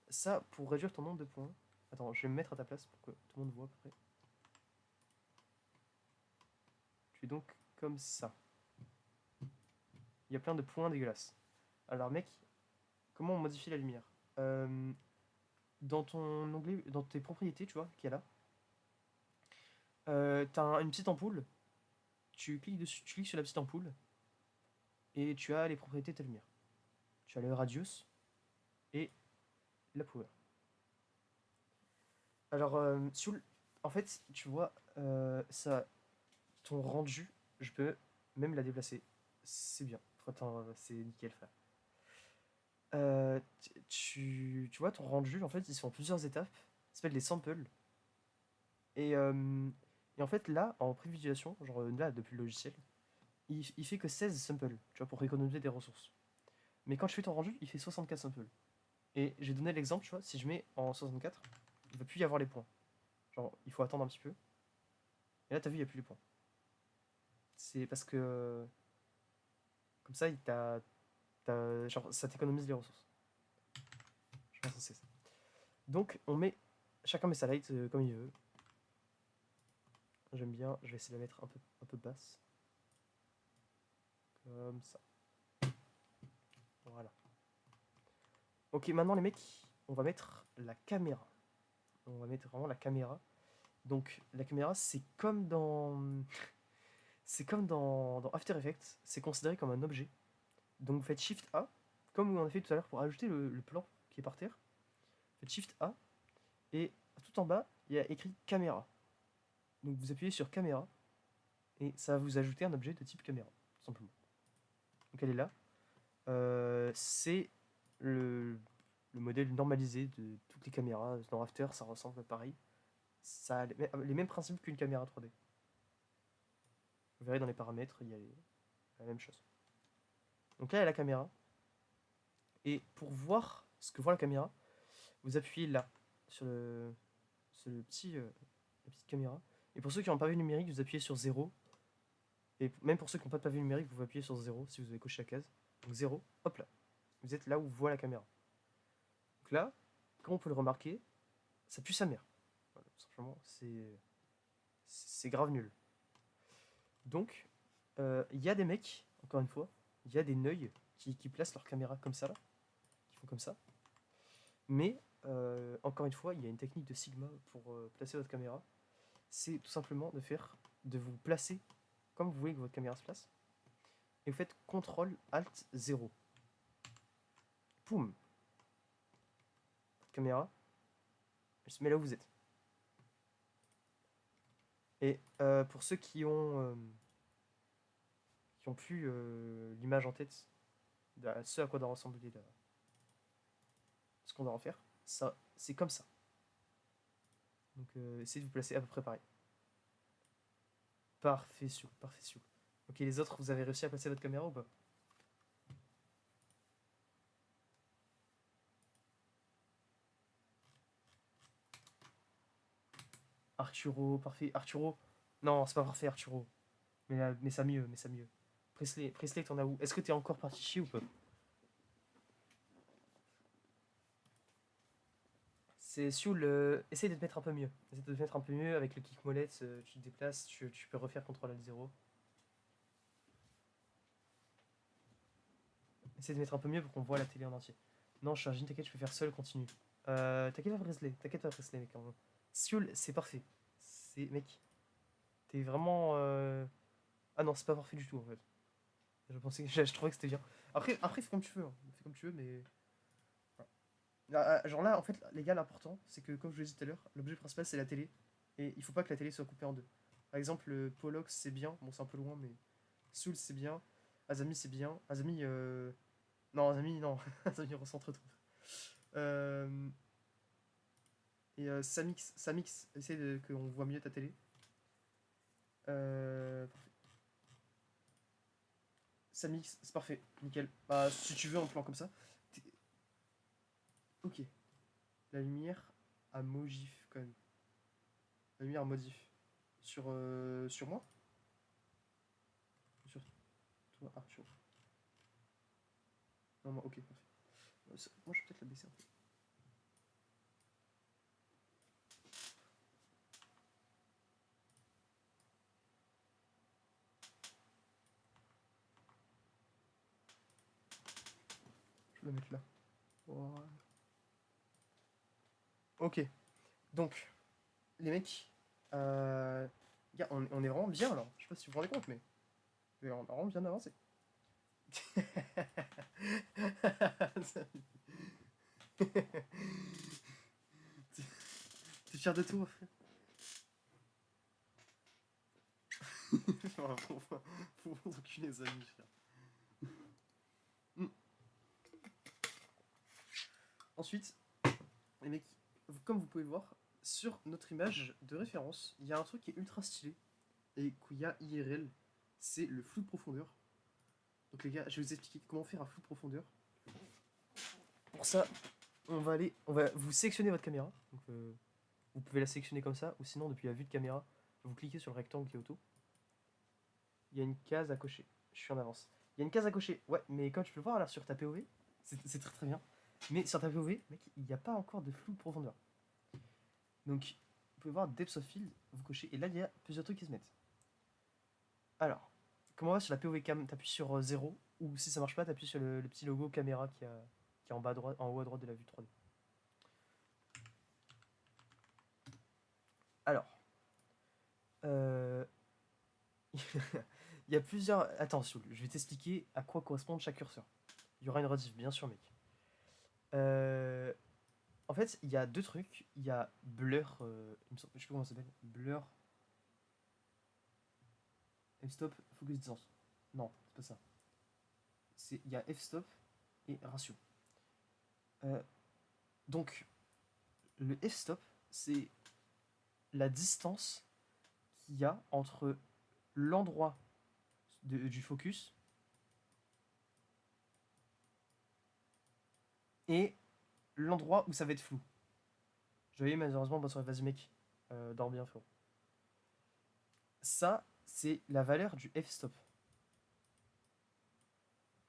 ça, pour réduire ton nombre de points... Attends, je vais me mettre à ta place pour que tout le monde voit à peu près. Tu fais donc comme ça. Il y a plein de points dégueulasses. Alors, mec, comment on modifie la lumière? Dans ton onglet, dans tes propriétés, tu vois, qu'il y a là, t'as une petite ampoule. Tu cliques dessus, tu cliques sur la petite ampoule et tu as les propriétés de ta lumière. Tu as le radius et la power. Alors, en fait, tu vois, ça, ton rendu, je peux même la déplacer. C'est bien. Attends, c'est nickel, frère. Tu vois, ton rendu, en fait, ils sont en plusieurs étapes. Ça s'appelle des samples. Et en fait, là, en prévisualisation, genre là, depuis le logiciel, il fait que 16 samples, tu vois, pour économiser des ressources. Mais quand je fais ton rendu, il fait 64 samples. Et j'ai donné l'exemple, tu vois, si je mets en 64, il va plus y avoir les points. Genre, il faut attendre un petit peu. Et là, t'as vu, il n'y a plus les points. C'est parce que... Comme ça, genre, ça t'économise les ressources. Je pense que c'est ça. Donc, chacun met sa light comme il veut. J'aime bien, je vais essayer de la mettre un peu basse. Comme ça. Voilà. Ok, maintenant les mecs, on va mettre la caméra. On va mettre vraiment la caméra. Donc la caméra, c'est comme dans... c'est comme dans After Effects. C'est considéré comme un objet. Donc vous faites Shift A, comme on a fait tout à l'heure pour ajouter le plan qui est par terre. Faites Shift A, et tout en bas, il y a écrit caméra. Donc vous appuyez sur caméra, et ça va vous ajouter un objet de type caméra, tout simplement. Donc elle est là. C'est le modèle normalisé de toutes les caméras. Dans After, ça ressemble pareil. Ça a les mêmes principes qu'une caméra 3D. Vous verrez dans les paramètres, il y a la même chose. Donc là, il y a la caméra. Et pour voir ce que voit la caméra, vous appuyez là, sur le petit, la petite caméra. Et pour ceux qui n'ont pas vu numérique, vous appuyez sur 0. Et même pour ceux qui n'ont pas de pavé numérique, vous appuyez sur 0 si vous avez coché la case. Donc 0, hop là. Vous êtes là où voit la caméra. Donc là, comme on peut le remarquer, ça pue sa mère. Voilà, tout simplement, c'est grave nul. Donc, il y a des mecs, encore une fois, il y a des neuils qui placent leur caméra comme ça là, qui font comme ça. Mais, encore une fois, il y a une technique de Sigma pour placer votre caméra. C'est tout simplement de vous placer comme vous voulez que votre caméra se place. Et vous faites CTRL ALT 0. Poum. Votre caméra, elle se met là où vous êtes. Et pour ceux qui ont plus l'image en tête de ce à quoi doit ressembler ce qu'on doit en faire, ça, c'est comme ça. Donc essayez de vous placer à peu près pareil. Parfait, Sioux, parfait, Sioux. Ok, les autres, vous avez réussi à placer votre caméra ou pas? Arturo, parfait. Arturo, non, c'est pas parfait, Arturo. Mais ça mieux, mais ça mieux. Presley, t'en as où? Est-ce que t'es encore parti chier ou pas? C'est Sioul, essaye de te mettre un peu mieux. Essaye de te mettre un peu mieux avec le kick molette, tu te déplaces, tu peux refaire CTRL Alt 0. Essaye de mettre un peu mieux pour qu'on voit la télé en entier. Non, Chargine, t'inquiète, je peux faire seul, continue. T'inquiète pas, Presley, mec. Sioul, c'est parfait. Mec, t'es vraiment. Ah non, c'est pas parfait du tout en fait. Je trouvais que c'était bien. Après, fais comme tu veux. Hein. Fais comme tu veux, mais. Genre là, en fait, les gars, l'important, c'est que, comme je l'ai dit tout à l'heure, l'objet principal, c'est la télé. Et il faut pas que la télé soit coupée en deux. Par exemple, Pollox, c'est bien. Bon, c'est un peu loin, mais... Soul, c'est bien. Azami, c'est bien. Azami, non, Azami, non. Azami recentre trop. Et Samix, essaye qu'on voit mieux ta télé. Parfait. Ça mixe, c'est parfait, nickel. Bah, si tu veux un plan comme ça. t'es- Ok. La lumière à mojif quand même. La lumière à modif. Sur moi? Sur toi? Ah, sur. Non, moi, ok, parfait. Moi, je vais peut-être la baisser un peu. Je vais la mettre là. Voilà. Ok. Donc, les mecs, gars, on est vraiment bien là. Je sais pas si vous vous rendez compte, mais on a vraiment bien avancé. T'es fier de toi, frère? Faut vous enculer, les amis, frère. Hmm. Ensuite, les mecs, comme vous pouvez le voir, sur notre image de référence, il y a un truc qui est ultra stylé et qu'il y a IRL, c'est le flou de profondeur. Donc les gars, je vais vous expliquer comment faire un flou de profondeur. Pour ça, on va vous sélectionner votre caméra. Donc, vous pouvez la sélectionner comme ça, ou sinon depuis la vue de caméra, vous cliquez sur le rectangle qui est autour. Il y a une case à cocher. Je suis en avance. Il y a une case à cocher. Ouais, mais comme tu peux le voir là sur ta POV, c'est très très bien. Mais sur ta POV, mec, il n'y a pas encore de flou de profondeur. Donc, vous pouvez voir Depth of Field, vous cochez, et là il y a plusieurs trucs qui se mettent. Alors, comment on va sur la POV cam, t'appuies sur 0, ou si ça marche pas, t'appuies sur le petit logo caméra qui est en bas à droite, en haut à droite de la vue 3D. Alors, euh, il y a plusieurs. Attention, je vais t'expliquer à quoi correspond chaque curseur. Il y aura une rediff, bien sûr, mec. En fait, il y a deux trucs. Il y a Blur. Je sais pas comment ça s'appelle. Blur. F-stop, focus distance. Non, c'est pas ça. Il y a f-stop et ratio. Donc, le f-stop, c'est la distance qu'il y a entre l'endroit du focus et l'endroit où ça va être flou. Je vais malheureusement, bonne soirée, vas-y mec, dors bien frérot. Ça, c'est la valeur du f-stop.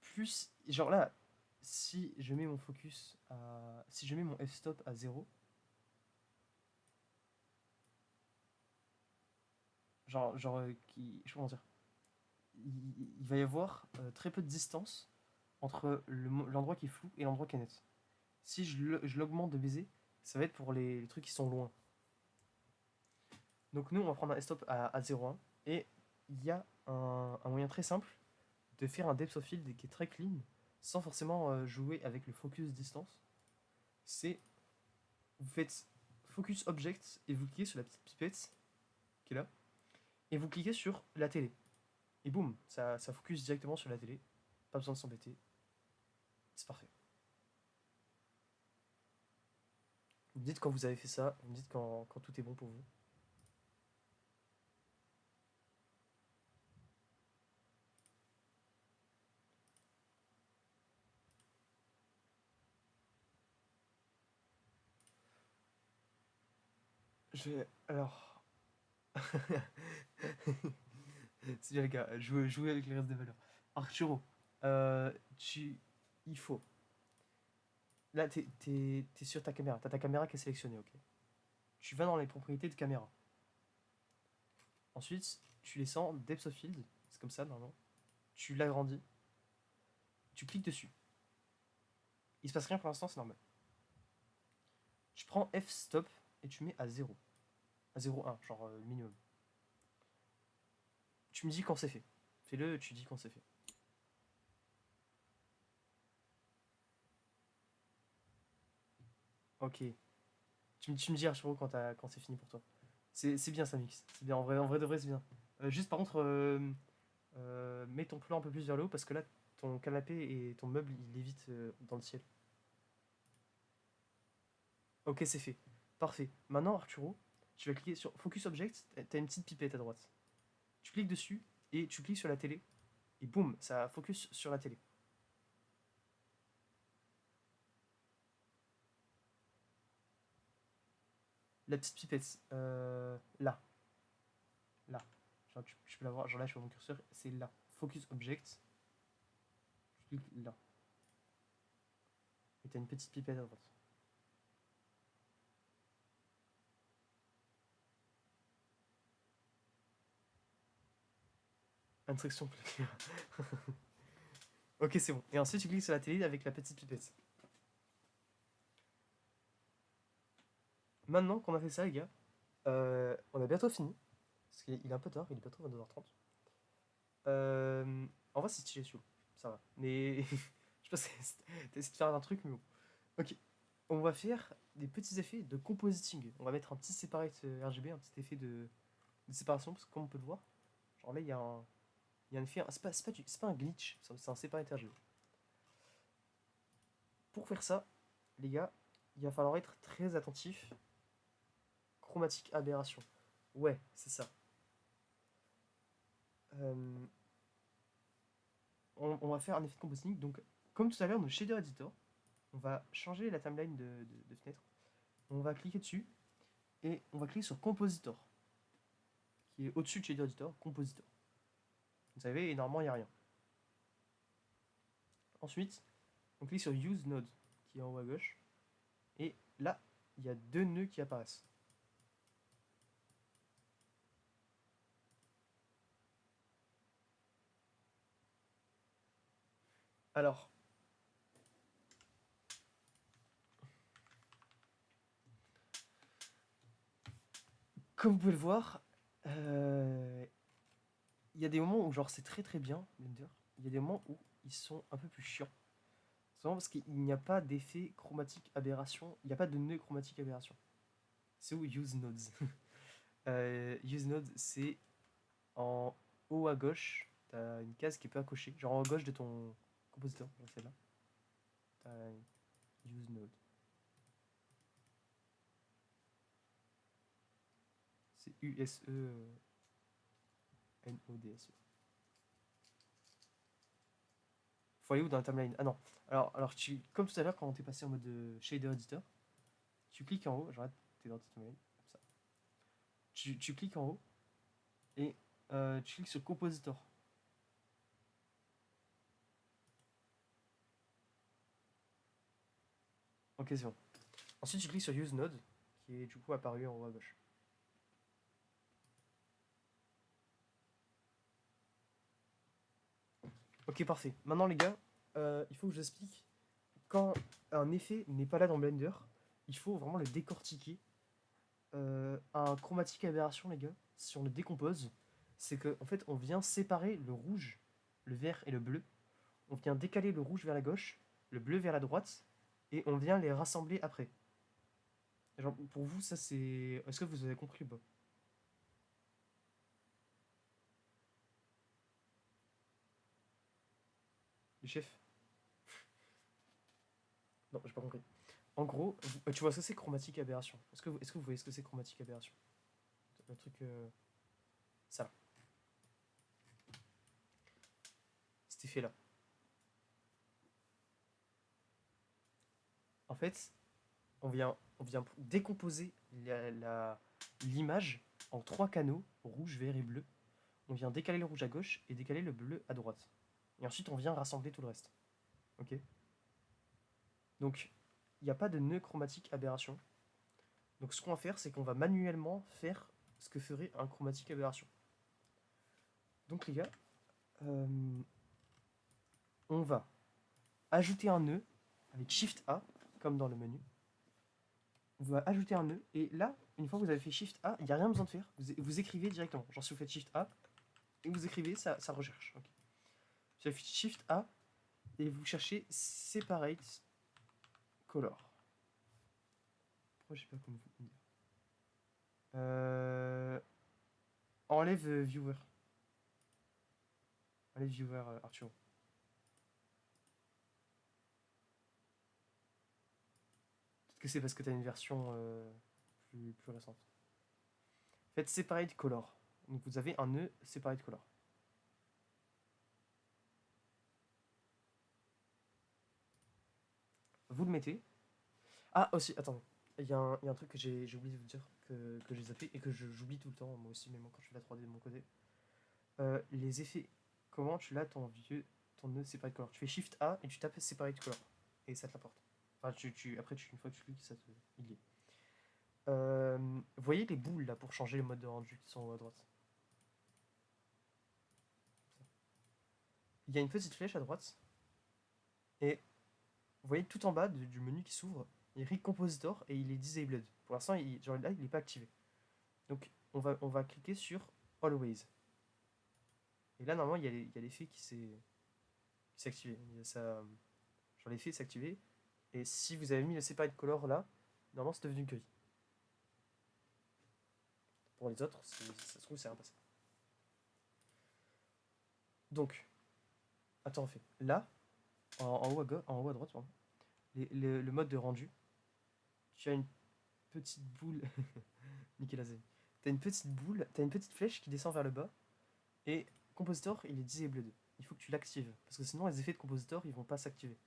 Plus, genre là, si je mets mon focus à... Si je mets mon f-stop à 0, je sais pas comment dire. Il va y avoir très peu de distance entre l'endroit qui est flou et l'endroit qui est net. Si je l'augmente de baiser, ça va être pour les trucs qui sont loin. Donc nous, on va prendre un stop à 0,1. Et il y a un moyen très simple de faire un depth of field qui est très clean, sans forcément jouer avec le focus distance. C'est, vous faites focus object et vous cliquez sur la petite pipette qui est là. Et vous cliquez sur la télé. Et boum, ça focus directement sur la télé. Pas besoin de s'embêter. C'est parfait. Vous me dites quand vous avez fait ça, vous me dites quand tout est bon pour vous. Alors. C'est bien les gars, jouez avec les restes des valeurs. Arturo, euh, tu. Il faut. Là, t'es sur ta caméra. T'as ta caméra qui est sélectionnée, ok? Tu vas dans les propriétés de caméra. Ensuite, tu descends Depth of Field. C'est comme ça, normalement. Tu l'agrandis. Tu cliques dessus. Il se passe rien pour l'instant, c'est normal. Tu prends F-stop et tu mets à 0. À 0,1, genre le minimum. Tu me dis quand c'est fait. Fais-le, tu dis quand c'est fait. Ok. Tu me dis Arturo quand c'est fini pour toi. C'est bien ça, mix. C'est bien, en vrai de vrai, c'est bien. Juste par contre, mets ton plan un peu plus vers le haut parce que là, ton canapé et ton meuble, il lévite dans le ciel. Ok, c'est fait. Parfait. Maintenant, Arturo, tu vas cliquer sur Focus Object. T'as une petite pipette à droite. Tu cliques dessus et tu cliques sur la télé. Et et boum, ça focus sur la télé. La petite pipette, là. Là. Genre, tu peux la voir, genre là, je vois mon curseur, c'est là. Focus object. Je clique là. Et t'as une petite pipette à droite. Instruction plus claire. Ok, c'est bon. Et ensuite, tu cliques sur la télé avec la petite pipette. Maintenant qu'on a fait ça, les gars, on a bientôt fini. Parce qu'il est un peu tard, il est bientôt 22h30. En vrai, c'est stylé, celui-là. Ça va. Mais je sais pas si t'as essayé de faire un truc, mais bon. Ok. On va faire des petits effets de compositing. On va mettre un petit separate RGB, un petit effet de séparation, parce que comme on peut le voir, genre là, il y a un effet. C'est pas un glitch, c'est un separate RGB. Pour faire ça, les gars, il va falloir être très attentif. Chromatique aberration. Ouais, c'est ça. On va faire un effet de compositing. Donc, comme tout à l'heure, nos shader editor, on va changer la timeline de fenêtre. On va cliquer dessus et on va cliquer sur compositor, qui est au-dessus de shader editor, compositor. Vous savez, et normalement, il n'y a rien. Ensuite, on clique sur use node, qui est en haut à gauche. Et là, il y a deux nœuds qui apparaissent. Alors, comme vous pouvez le voir, il y a des moments où genre c'est très très bien, Blender. Il y a des moments où ils sont un peu plus chiants. C'est vraiment parce qu'il n'y a pas d'effet chromatique aberration, il n'y a pas de nœud chromatique aberration. C'est où use nodes. Use node, c'est en haut à gauche, t'as une case qui est pas cochée, genre en haut à gauche de ton compositeur, genre celle-là. T'as use node. C'est USE-NODSE. Faut aller où dans la timeline? Ah non. Alors comme tout à l'heure, quand on t'est passé en mode shader editor, tu cliques en haut, j'arrête, t'es dans ta timeline, comme ça. Tu cliques en haut et tu cliques sur compositor. Ok, c'est bon. Ensuite, tu cliques sur use node, qui est du coup apparu en haut à gauche. Ok, parfait. Maintenant, les gars, il faut que j'explique. Quand un effet n'est pas là dans Blender, il faut vraiment le décortiquer. Un chromatique aberration, les gars, si on le décompose, c'est que en fait, on vient séparer le rouge, le vert et le bleu. On vient décaler le rouge vers la gauche, le bleu vers la droite, et on vient les rassembler après. Genre, pour vous, ça c'est. Est-ce que vous avez compris ou pas? Les chefs? Non, j'ai pas compris. En gros, tu vois ce que c'est chromatique aberration? Est-ce que vous voyez ce que c'est chromatique aberration? Le truc. Ça là. Cet effet-là. En fait, on vient décomposer l'image en trois canaux, rouge, vert et bleu. On vient décaler le rouge à gauche et décaler le bleu à droite. Et ensuite, on vient rassembler tout le reste. Ok? Donc, il n'y a pas de nœud chromatique aberration. Donc, ce qu'on va faire, c'est qu'on va manuellement faire ce que ferait un chromatique aberration. Donc, les gars, on va ajouter un nœud avec Shift A, comme dans le menu. On va ajouter un nœud, et là, une fois que vous avez fait Shift A, il n'y a rien besoin de faire. Vous écrivez directement. Genre, si vous faites Shift A, et vous écrivez, ça recherche. Okay. Vous faites Shift A, et vous cherchez Separate Color. Pourquoi je sais pas comment vous dire. Enlève Viewer. Enlève Viewer, Arthur. Peut-être que c'est parce que tu as une version plus récente. Faites Separate Color. Donc vous avez un nœud Separate Color. vous le mettez. Ah, aussi, attends. Il y a un truc que j'ai oublié de vous dire, que j'ai zappé et que j'oublie tout le temps, moi aussi, même quand je fais la 3D de mon côté. Les effets. Comment tu l'as ton nœud Separate Color? Tu fais Shift A et tu tapes Separate Color. Et ça te l'apporte. Enfin, après, une fois que tu cliques, il y est. Vous voyez les boules là pour changer le mode de rendu qui sont en haut à droite? Il y a une petite flèche à droite. Et vous voyez tout en bas du menu qui s'ouvre, il y a écrit Compositor et il est disabled. Pour l'instant, genre là, il n'est pas activé. Donc, on va cliquer sur Always. Et là, normalement, il y a l'effet qui s'est activé. Il y a genre l'effet s'est activé. Et si vous avez mis le Separate Color là, normalement, c'est devenu gris. Pour les autres, ça se trouve, c'est rien passé. Donc, attends, on fait là, en haut à droite, pardon, le mode de rendu. Tu as une petite boule. Nickel Azé. T'as une petite boule, t'as une petite flèche qui descend vers le bas. Et Compositor, il est disabled. Il faut que tu l'actives. Parce que sinon, les effets de Compositor, ils vont pas s'activer.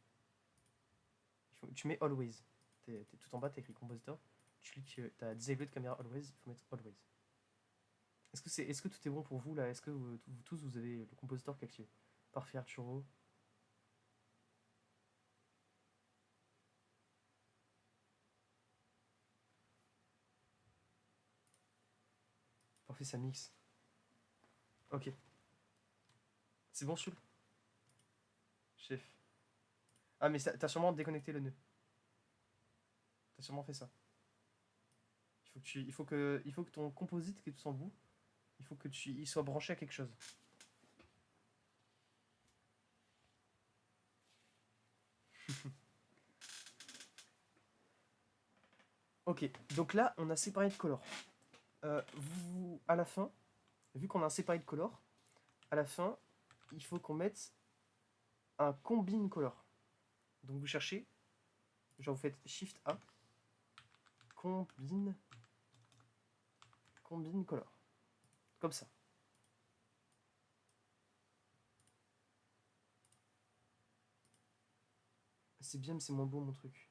Tu mets Always. T'es tout en bas, t'as écrit Compositor. Tu cliques, t'as Disabled Camera Always, il faut mettre Always. Est-ce que tout est bon pour vous là? Est-ce que vous tous vous avez le Compositor qui est activé? Parfait, Arturo. Parfait, ça mixe. Ok. C'est bon, Sul? Chef. Ah, mais t'as sûrement déconnecté le nœud. T'as sûrement fait ça. Il faut que ton composite qui est tout en bout, il soit branché à quelque chose. Ok, donc là, on a séparé de color. À la fin, vu qu'on a un séparé de color, à la fin, il faut qu'on mette un combine color. Donc vous cherchez, genre vous faites Shift A, combine color. Comme ça. C'est bien, mais c'est moins beau mon truc.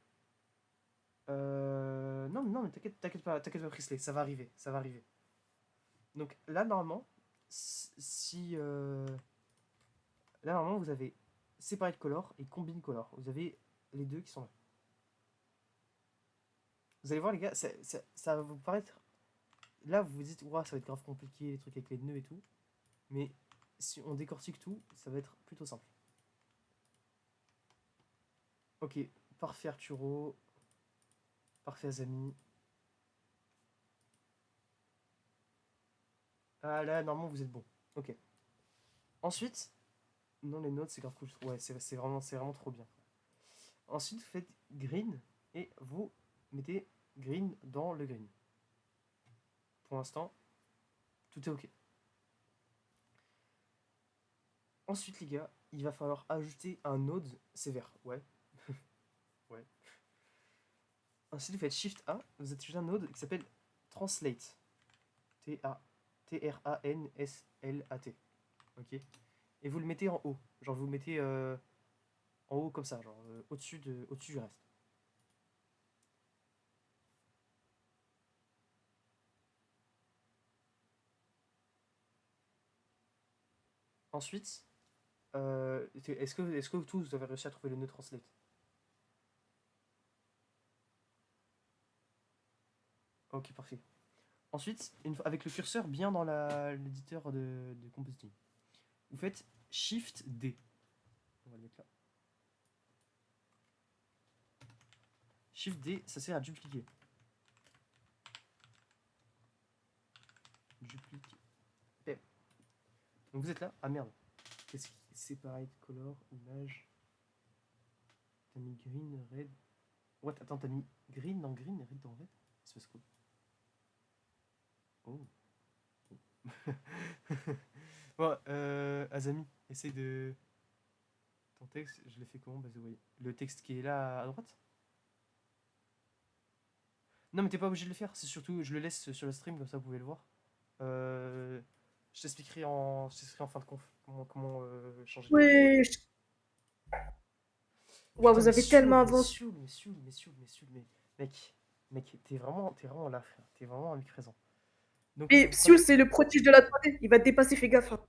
Non, mais t'inquiète pas, Prisley, ça va arriver, ça va arriver. Donc là, normalement, là, normalement, vous avez Separate Color et Combine Color. Vous avez les deux qui sont là. Vous allez voir, les gars, ça va vous paraître... Là, vous vous dites, ouah, ça va être grave compliqué, les trucs avec les nœuds et tout. Mais si on décortique tout, ça va être plutôt simple. Ok, parfait Arturo. Parfait Azami. Ah là, normalement, vous êtes bon. Ok. Ensuite, non, les notes, c'est grave cool. Ouais, c'est vraiment trop bien. Ensuite, vous faites green et vous mettez green dans le green. Pour l'instant, tout est ok. Ensuite, les gars, il va falloir ajouter un node sévère. Ouais. Ouais. Ensuite, vous faites Shift A, vous ajouté un node qui s'appelle Translate. T-R-A-N-S-L-A-T. Ok. Et vous le mettez en haut. Genre, vous le mettez en haut comme ça, genre au-dessus du reste. Ensuite, est-ce que tous vous avez réussi à trouver le nœud translate? Ok, parfait. Ensuite, avec le curseur bien dans l'éditeur de compositing, vous faites Shift D. On va le mettre là. Shift D, ça sert à dupliquer. Dupliquer. Ok. Donc vous êtes là. Ah merde. Qu'est-ce qui Separate color, image. T'as mis green, red. What? Attends, t'as mis green dans green et red dans red? Ça passe quoi? Oh. Bon, Azami, essaye de. Ton texte, je l'ai fait comment? Bah, oui. Le texte qui est là à droite? Non, mais t'es pas obligé de le faire. C'est surtout, je le laisse sur le stream, comme ça vous pouvez le voir. Je t'expliquerai en fin de conf comment changer. Oui, Ouah, Putain, vous mais avez Sioul, tellement mais avancé. Sioul, mais Sioul, mais Sioul, mais Sioul, mec, t'es vraiment là, frère. T'es vraiment un mec présent. Donc, Et Sioul, c'est le prodige de la 3D. Il va te dépasser, fais gaffe, hein.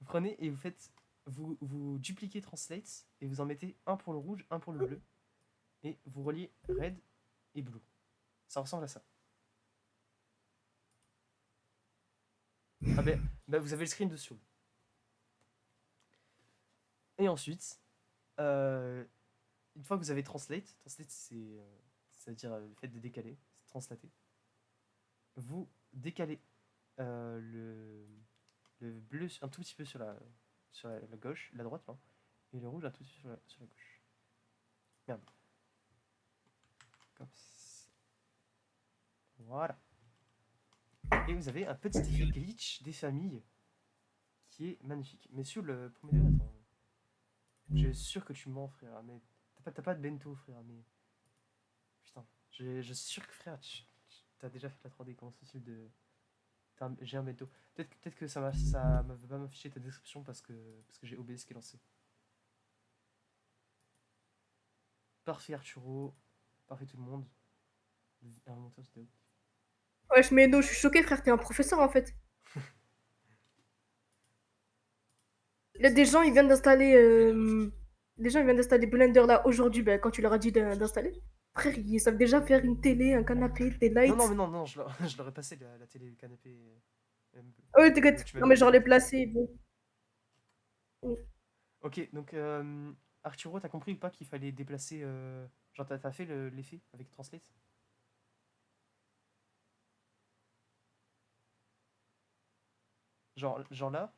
vous prenez et vous faites, vous dupliquez Translate et vous en mettez un pour le rouge, un pour le bleu, et vous reliez red et blue. Ça ressemble à ça. Ah ben, vous avez le screen de Sioul. Et ensuite, euh, une fois que vous avez translate c'est-à-dire le fait de décaler, c'est translater, vous décalez le bleu un tout petit peu sur la gauche, la droite, là, et le rouge un tout petit peu sur la gauche. Merde. Comme ça. Voilà. Et vous avez un petit effet glitch des familles qui est magnifique. Mais sur le premier lieu, attends. Je suis sûr que tu mens, frère. Mais t'as pas de bento, frère. Mais putain, je suis sûr que, frère, t'as déjà fait la 3D. Comment c'est possible de. J'ai un bento. Peut-être que ça va pas m'afficher ta description parce que j'ai OBS qui est lancé. Parfait, Arturo. Parfait, tout le monde. Un monteur vidéo. Wesh, mais non, je suis choqué, frère, t'es un professeur en fait. Il y a des gens, ils viennent d'installer. Des gens, ils viennent d'installer Blender là aujourd'hui, ben, quand tu leur as dit d'installer. Frère, ils savent déjà faire une télé, un canapé, des Non, non, lights. mais non, je leur ai passé la télé, le canapé. Oh, oui, Que t'inquiète. tu Non, m'avais mais genre montré. les placer, bon. Ok, donc Arturo, t'as compris ou pas qu'il fallait déplacer. Genre, t'as fait l'effet avec Translate? Genre là,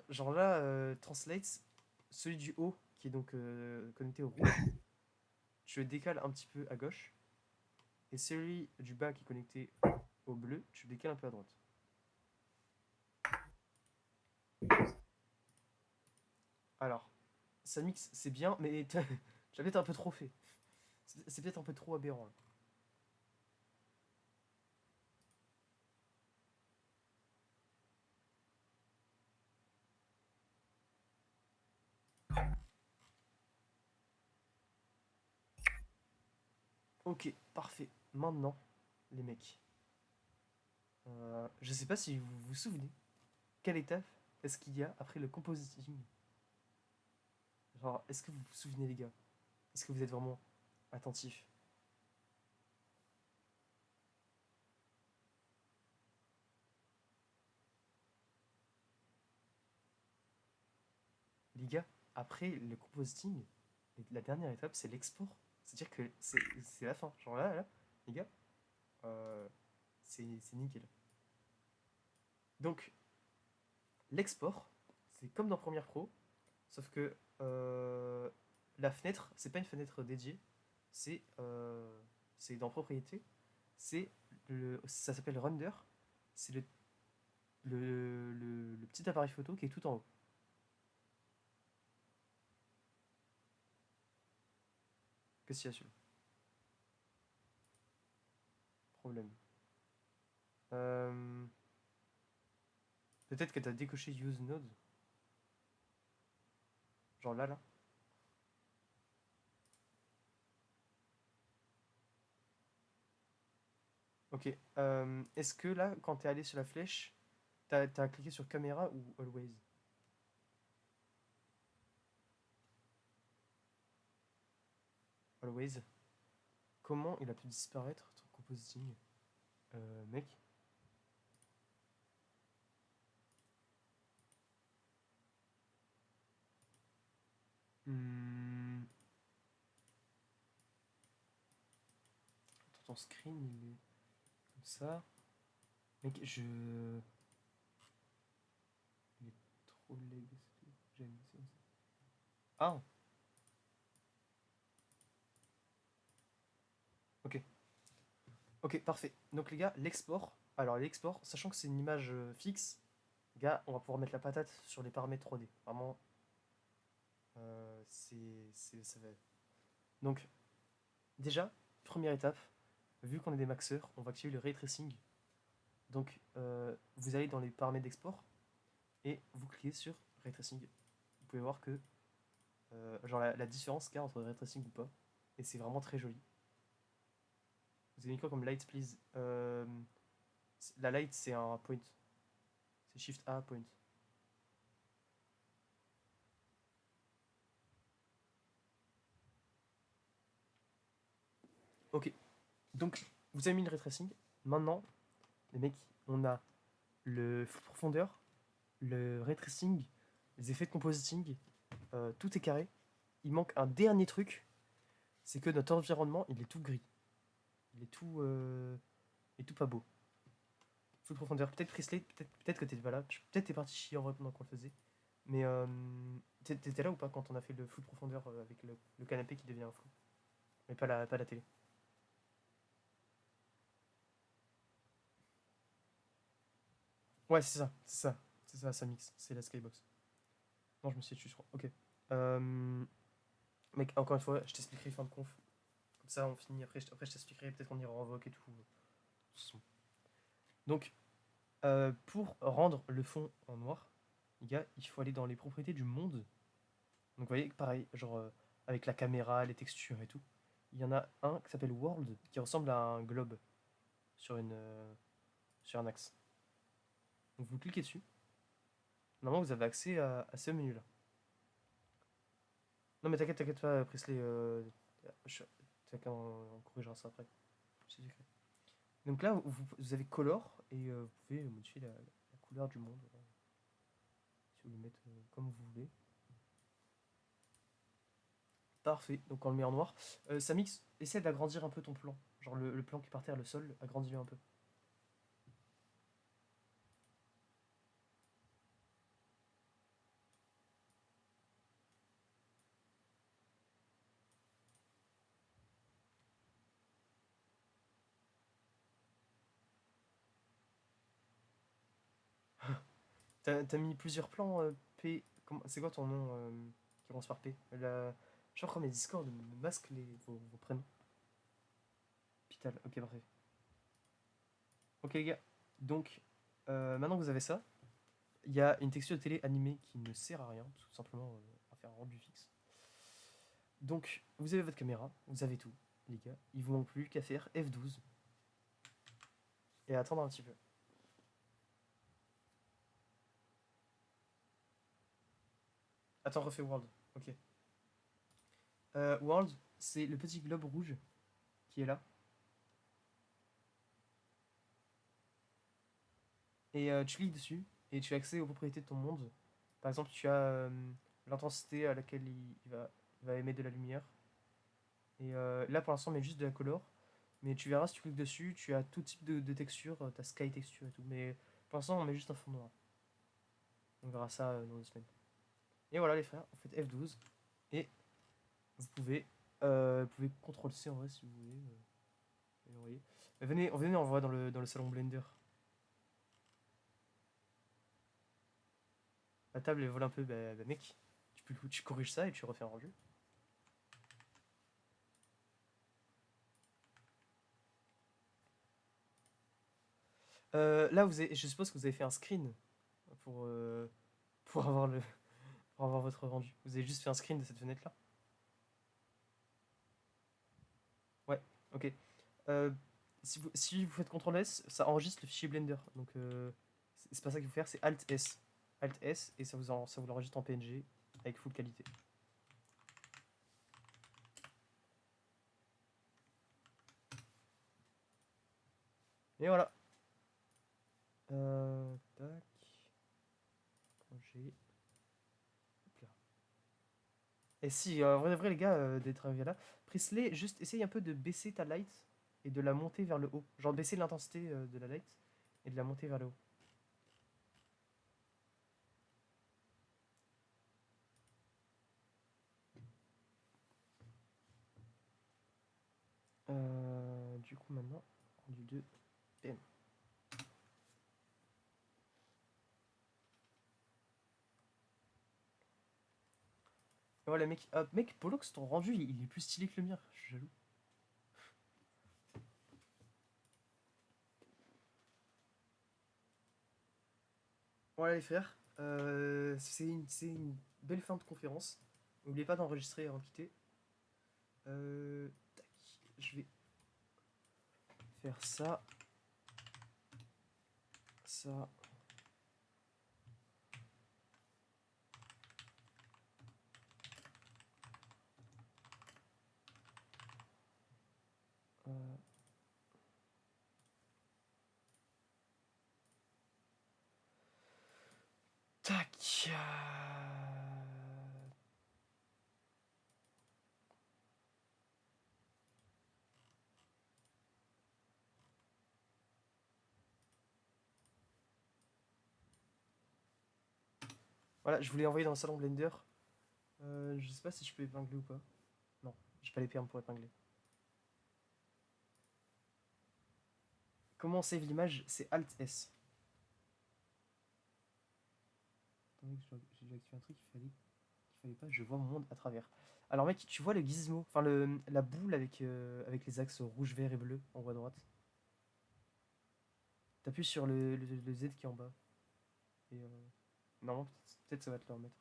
genre là, Translate, celui du haut qui est donc connecté au rouge, tu le décales un petit peu à gauche, et celui du bas qui est connecté au bleu, tu le décales un peu à droite. Alors, ça mixe, c'est bien, mais tu l'as peut-être un peu trop fait. C'est peut-être un peu trop aberrant là. Ok, parfait. Maintenant, les mecs. Je sais pas si vous vous souvenez, quelle étape est-ce qu'il y a après le compositing? Genre, est-ce que vous vous souvenez, les gars? Est-ce que vous êtes vraiment attentifs? Les gars, après le compositing, la dernière étape, c'est l'export. C'est-à-dire que c'est la fin. Genre là, les gars, euh, c'est nickel. Donc, l'export, c'est comme dans Premiere Pro, sauf que la fenêtre, c'est pas une fenêtre dédiée, c'est dans Propriété, ça s'appelle Render, c'est le petit appareil photo qui est tout en haut. Qu'est-ce qu'il y a sur le problème? Euh, Peut-être que tu as décoché Use Node. Genre là. Ok. Est-ce que là, quand tu es allé sur la flèche, t'as cliqué sur caméra ou always? Always. Comment il a pu disparaître ton compositing, mec? Hmm. Attends, ton screen, il est comme ça. Mec, il est trop lag. J'aime ça. Ah, ok. Ok, parfait. Donc les gars, l'export. Alors l'export, sachant que c'est une image fixe, gars, on va pouvoir mettre la patate sur les paramètres 3D. Vraiment, ça va. Donc déjà, première étape, vu qu'on est des maxeurs, on va activer le ray tracing. Donc vous allez dans les paramètres d'export et vous cliquez sur ray tracing, vous pouvez voir que genre la différence qu'il y a entre ray tracing ou pas, et c'est vraiment très joli. Vous avez mis quoi comme light, please? La light, c'est un point. C'est Shift A, point. Ok. Donc, vous avez mis le ray tracing. Maintenant, les mecs, on a le flou de profondeur, le ray tracing, les effets de compositing. Tout est carré. Il manque un dernier truc. C'est que notre environnement, il est tout gris. Il est tout pas beau. Flou de profondeur. Peut-être Priestley, peut-être que t'étais pas là. Peut-être t'es parti chier en vrai pendant qu'on le faisait. Mais t'étais là ou pas quand on a fait le flou de profondeur avec le canapé qui devient un flou? Mais pas la télé. Ouais, c'est ça mix. C'est la skybox. Non, je me suis tué, je crois. Ok. Mec, encore une fois, je t'expliquerai fin de conf. Comme ça, on finit. Après, je t'expliquerai. Peut-être qu'on ira en voc et tout. Donc, pour rendre le fond en noir, les gars, il faut aller dans les propriétés du monde. Donc, vous voyez, pareil, genre avec la caméra, les textures et tout. Il y en a un qui s'appelle World, qui ressemble à un globe sur sur un axe. Donc, vous cliquez dessus. Normalement, vous avez accès à ce menu-là. Non, mais t'inquiète pas, Priestley. On corrigera ça après. C'est secret. Donc là, vous avez color et vous pouvez modifier la couleur du monde. Si vous voulez mettre comme vous voulez. Parfait, donc on le met en noir. Samix, essaie d'agrandir un peu ton plan. Genre le plan qui est par terre, le sol, agrandis-le un peu. T'as mis plusieurs plans P. C'est quoi ton nom qui commence par P? Genre comme les Discord me masquent vos prénoms. Pital, ok, parfait. Ok, les gars. Donc, maintenant que vous avez ça, il y a une texture de télé animée qui ne sert à rien, tout simplement à faire un rendu fixe. Donc, vous avez votre caméra, vous avez tout, les gars. Il vous manque plus qu'à faire F12 et à attendre un petit peu. Attends, refais World. Ok. World, c'est le petit globe rouge qui est là. Et tu cliques dessus et tu as accès aux propriétés de ton monde. Par exemple, tu as l'intensité à laquelle il va émettre de la lumière. Et là, pour l'instant, on met juste de la color. Mais tu verras, si tu cliques dessus, tu as tout type de texture. Tu as sky texture et tout. Mais pour l'instant, on met juste un fond noir. On verra ça dans 2 semaines. Et voilà, les frères, vous faites F12. Et vous pouvez CTRL-C en vrai si vous voulez. Et envoyer. Venez, on va dans le salon Blender. La table elle vole un peu, bah, mec, tu corriges ça et tu refais un rendu. Là, je suppose que vous avez fait un screen pour, euh, pour avoir pour avoir votre rendu. Vous avez juste fait un screen de cette fenêtre-là. Ouais, ok. Si vous faites CTRL S, ça enregistre le fichier Blender. Donc, c'est pas ça qu'il faut faire, c'est Alt S. Alt S et ça vous l'enregistre en PNG avec full qualité. Et voilà. Tac. Projet. Hop là. Et si, en vrai, les gars, d'être arrivés là, Priestley, juste essaye un peu de baisser ta light et de la monter vers le haut. Genre baisser l'intensité de la light et de la monter vers le haut. Du coup, maintenant, rendu 2, PM. Voilà, mec. Mec, Pollux, ton rendu, il est plus stylé que le mien. Je suis jaloux. Voilà, les frères. C'est une belle fin de conférence. N'oubliez pas d'enregistrer avant de quitter. Tac, je vais faire ça. Ça. Euh, Tac. Voilà, je voulais envoyer dans le salon Blender. Je sais pas si je peux épingler ou pas. Non, j'ai pas les permes pour épingler. Comment on save l'image? C'est Alt S. Attendez, j'ai dû activer un truc qu'il fallait pas. Je vois mon monde à travers. Alors mec, tu vois le gizmo, enfin la boule avec les axes rouge, vert et bleu en haut à droite. T'appuies sur le Z qui est en bas. Et normalement, peut-être ça va te le remettre.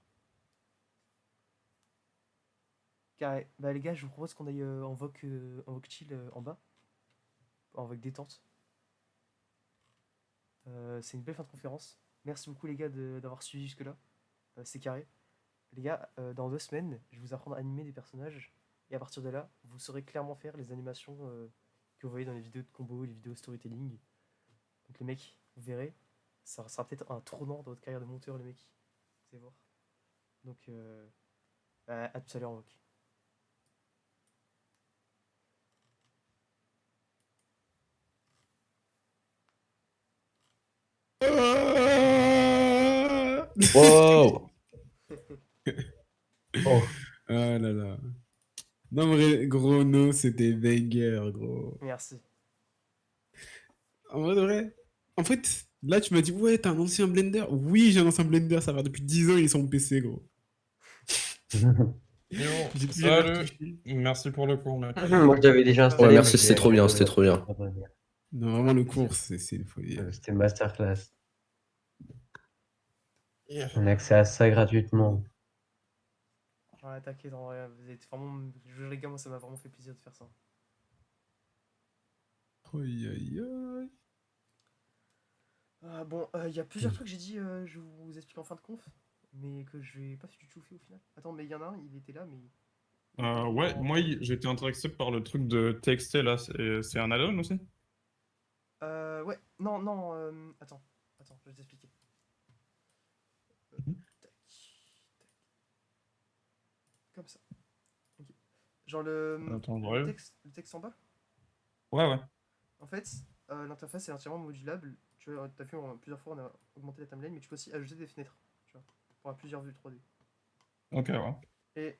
Carré. Bah les gars, je vous propose qu'on aille en vogue chill en bas. En vogue détente. C'est une belle fin de conférence. Merci beaucoup les gars d'avoir suivi jusque-là. C'est carré. Les gars, dans 2 semaines, je vais vous apprendre à animer des personnages. Et à partir de là, vous saurez clairement faire les animations que vous voyez dans les vidéos de combo, les vidéos storytelling. Donc les mecs, vous verrez, ça sera peut-être un tournant dans votre carrière de monteur, les mecs. Vous allez voir. Donc, à tout à l'heure, ok. Wow. Oh, Ah là là. Non, en vrai, gros, no, c'était banger, gros. Merci. En vrai, de vrai. En fait, là, tu m'as dit, ouais, t'as un ancien Blender. Oui, j'ai un ancien Blender, ça va depuis 10 ans, il est sur mon PC, gros. Yo, J'ai plus jamais salut. retouché. Merci pour le cours, mec. moi je l'avais déjà installé. Ouais, mais merci, je c'était l'ai trop bien, refait c'était trop bien. aujourd'hui. Non, vraiment, le cours, c'est une folie. C'était masterclass. Yeah. On a accès à ça gratuitement. Ouais, t'inquiète, en vrai, vous êtes vraiment. Les gars, moi, ça m'a vraiment fait plaisir de faire ça. Aïe, aïe, aïe. Bon, il y a plusieurs trucs que j'ai dit, je vous explique en fin de conf, mais que je vais pas du tout fait au final. Attends, mais il y en a un, il était là, mais. Ouais, moi j'étais intéressé par le truc de TXT là, c'est un add-on aussi? Ouais, non, non, attends, je vais t'expliquer. Mhm. Tac, tac. Comme ça. Ok. Genre le Attends, ouais. le texte en bas, Ouais, ouais. en fait, l'interface est entièrement modulable. Tu vois, t'as vu, plusieurs fois, on a augmenté la timeline, mais tu peux aussi ajouter des fenêtres, tu vois, pour avoir plusieurs vues 3D. Ok, ouais. Et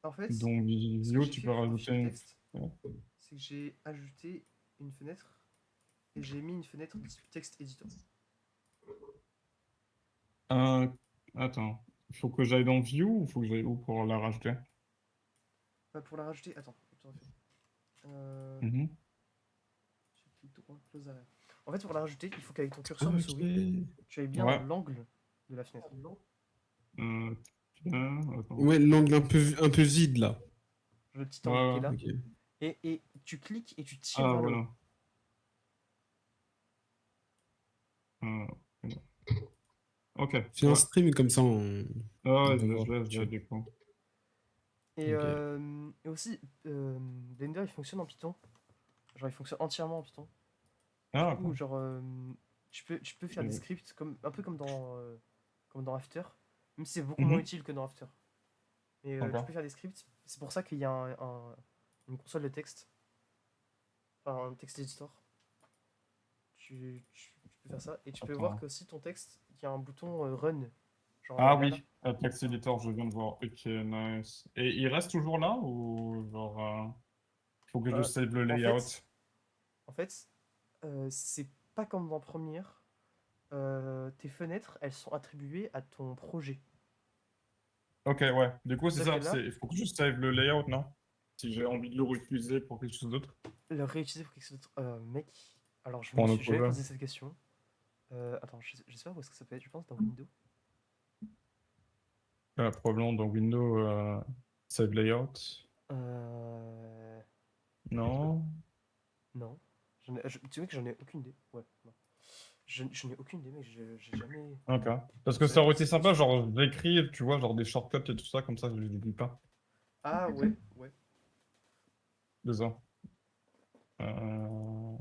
en fait, Donc, ce que Visio, j'ai tu fait peux pour rajouter afficher le une. texte, Ouais. c'est que j'ai ajouté une fenêtre et j'ai mis une fenêtre texte editor. Euh, Attends, il faut que j'aille dans View ou faut que j'aille où pour la rajouter? Pour la rajouter, attends, je refais. Mhm. J'ai clic droit, close arrière. En fait, pour la rajouter, il faut qu'avec ton curseur de Ok. souris, tu ailles bien Ouais. dans l'angle de la fenêtre. Attends. Ouais, l'angle un peu vide, là. Le petit Ouais, angle qui est ouais. là. Ok. Et tu cliques et tu tires Ah, vers le voilà. haut. Voilà. Ok, Fais un ouais. stream comme ça, Ah, on ouais, va voir. je l'ai, du coup. Et, Ok. et aussi, Blender il fonctionne en Python. Genre, il fonctionne entièrement en Python. Ah, Du coup, cool. genre, tu peux faire des scripts un peu comme dans After, même si c'est beaucoup moins Mhm. utile que dans After. Mais tu D'accord. peux faire des scripts. C'est pour ça qu'il y a une console de texte, enfin un texte editor. Tu peux faire ça et tu peux voir Attends. que aussi ton texte, il y a un bouton run. Genre Ah là. oui, Text Editor, je viens de voir. Ok, nice. Et il reste toujours là ou genre, faut que je Euh, save le en layout? fait, c'est pas comme dans Premiere. Tes fenêtres, elles sont attribuées à ton projet. Ok, ouais. Du coup, c'est C'est-à-dire ça. que là, Il faut que je save le layout, non? Si j'ai envie de le réutiliser pour quelque chose d'autre. le réutiliser pour quelque chose d'autre. Mec, alors je Pour me un suis autre jamais projet. posé cette question. Attends, je sais pas où est-ce que ça peut être, je pense dans Windows. Probablement dans Windows Save Layout. Euh... Non. Non. Tu vois que j'en ai aucune idée. Ouais, non. Je n'ai aucune idée, mec, j'ai jamais. Ok. Parce que Ça ça aurait été c'est sympa, possible. genre d'écrire, tu vois, genre des shortcuts et tout ça, comme ça je les oublie pas. Ah ouais, ouais. Désolé. Euh...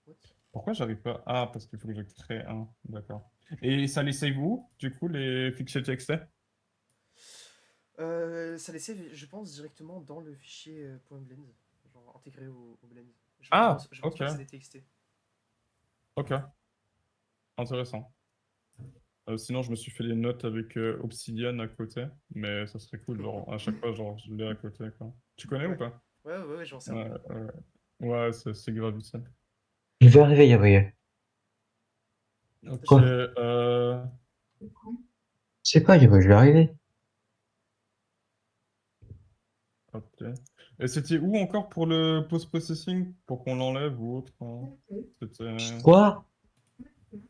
What? Pourquoi j'arrive pas? Ah, parce qu'il faut que je crée un. D'accord. Et ça les save où, du coup, les fichiers TXT? Ça les save, je pense, directement dans le fichier .blend, genre intégré au blend. Ah, Je pense ok. pas que c'est des TXT. Ok. Intéressant. Sinon, je me suis fait les notes avec Obsidian à côté, mais ça serait cool, genre, à chaque fois, genre, je l'ai à côté, quoi. Tu connais ou Ouais. pas? Ouais, j'en sais un Ouais, peu. ouais. Ouais, c'est grave utile. Il va arriver, Gabriel. Ok, Quoi? C'est pas, Gabriel, je vais arriver. ok. Et c'était où encore pour le post-processing? Pour qu'on l'enlève ou autre, hein? C'était... Quoi?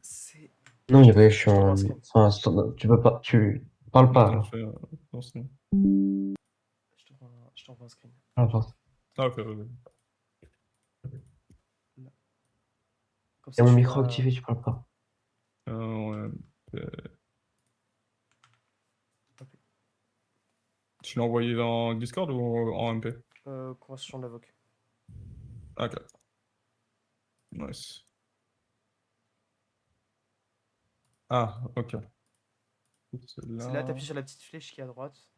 C'est. Non, Gabriel, je suis Je t'envoie un en. screen. Enfin, tu peux pas. Tu parles pas, Attends, je alors. fais... attention. Je t'envoie un screen. N'importe. Ah, ok, ouais. Là. Comme Il y ça, a mon tu micro as. activé, tu parles pas. Ouais. Euh, Ok. Tu l'as envoyé dans Discord ou en MP? Conversation de la VOC. Ok. Nice. Ah, ok. C'est C'est là, là. t'appuies sur la petite flèche qui est à droite.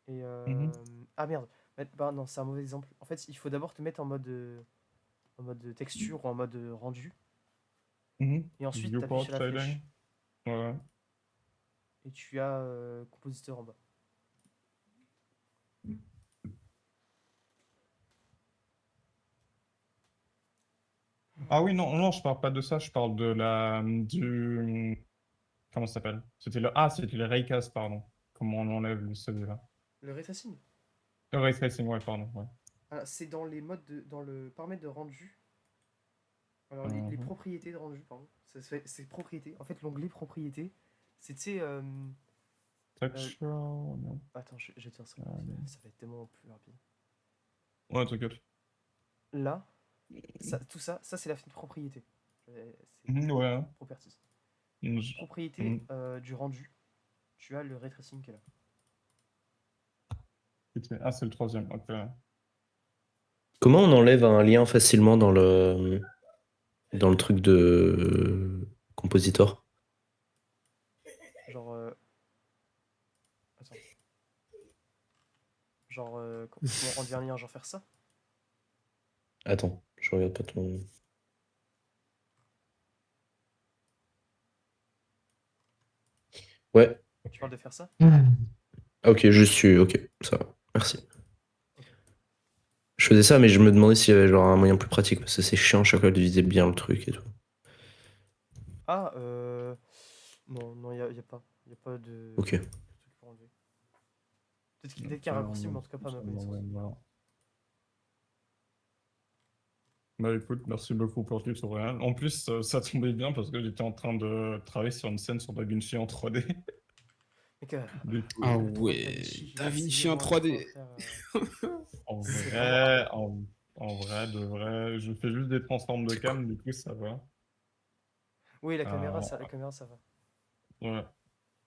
Et Mhm. Ah merde. Bah non, c'est un mauvais exemple. En fait, il faut d'abord te mettre en mode texture ou en mode rendu. Mhm. Et ensuite, t'appuies Viewport sur la shading. flèche. Ouais. Et tu as compositeur en bas. Ah oui, non, non, je parle pas de ça, je parle de la... du... Comment ça s'appelle? C'était le Raycast, pardon. Comment on enlève celui-là? Le ray tracing. Le Ray Tracing, ouais, pardon, ouais. Ah, c'est dans les modes dans le paramètre de rendu. Alors les Mhm. propriétés de rendu, pardon. C'est propriétés. En fait, l'onglet propriétés, c'est tu sais. Texture... non. Attends, je vais te dire ça. Euh, Ça va être tellement plus rapide. Ouais, t'inquiète. Là, tout ça, c'est la fenêtre propriété. C'est Mhm, ouais. properties. Mhm, je- Propriété mhm. du rendu. Tu as le ray tracing qui est là. Ah, c'est le troisième, ok. Comment on enlève un lien facilement dans le truc de compositor? Genre. Attends. Genre. Comment rendre un lien? Genre faire ça? Attends, je regarde pas ton. Ouais. Tu parles de faire ça? Ah, ok, je suis. Ok, ça va. Merci. Ok. Je faisais ça, mais je me demandais s'il y avait genre un moyen plus pratique, parce que c'est chiant à chaque fois de viser bien le truc et tout. Ah, non, non, y a pas. Y a pas de Ok. truc pour enlever. Peut-être qu'il y Ok, a un raccourci, mais en tout cas pas à ma connaissance. Bah écoute, merci beaucoup pour le tutoriel. En plus, ça tombait bien parce que j'étais en train de travailler sur une scène sur DaVinci en 3D. Mec, Du coup, Ah le 3 de Da ouais, Vinci, j'ai Da essayé Vinci en moi une fois, 3D. frère. en C'est vraiment pas vrai, mal. en vrai, de vrai, je fais juste des transformes de C'est quoi? cam, du coup ça va. Oui, Euh, la caméra, ça va. ouais.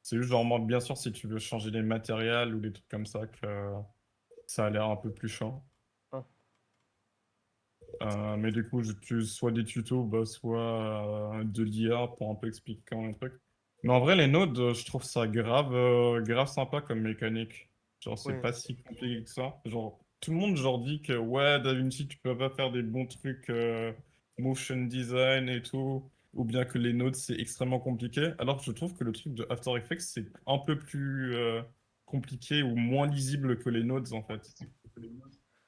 C'est juste genre, bien sûr, si tu veux changer les matériels ou des trucs comme ça, que ça a l'air un peu plus chiant. Hein. Mais du coup, j'utilise soit des tutos, bah, soit de l'IA pour un peu expliquer comment les trucs. Mais en vrai, les nodes, je trouve ça grave, grave sympa comme mécanique. Genre, c'est Oui. pas si compliqué que ça. Genre, tout le monde, genre, dit que ouais, DaVinci, tu peux pas faire des bons trucs motion design et tout, ou bien que les nodes, c'est extrêmement compliqué. Alors que je trouve que le truc de After Effects, c'est un peu plus compliqué ou moins lisible que les nodes, en fait.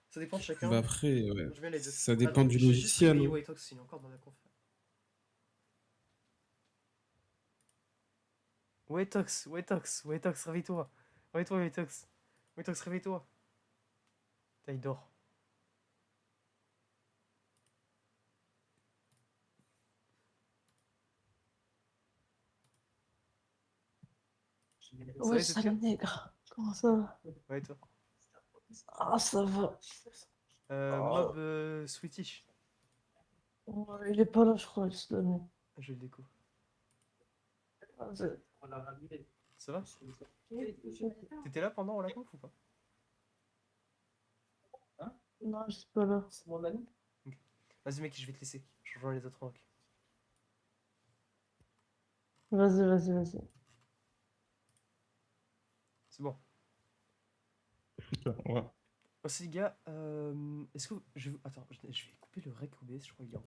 Ça dépend de Bah chacun. après, ouais. Je mets les deux. Ça dépend Attends, du j'ai juste logiciel, réveillé hein. Whiteox, il est encore dans la conf. Whiteox, réveille-toi. Réveille-toi, Whiteox. Whiteox, réveille-toi. Putain, il dort. va, Ouais, les sale autres nègre. Comment ça va? Ouais, et toi? Ah, ça va. Mob Swedish. Ouais, il est pas là, je crois, il se donne. Je le découvre. Vas-y. Ça va? T'étais là pendant la conf ou pas? Non, je suis pas là. Vas-y, mec, je vais te laisser. Je rejoins les autres en rock. Vas-y, vas-y, vas-y. C'est bon. Ouais. Aussi, les gars, est-ce que je... Attends, je vais couper le rec OBS, je crois qu'il est en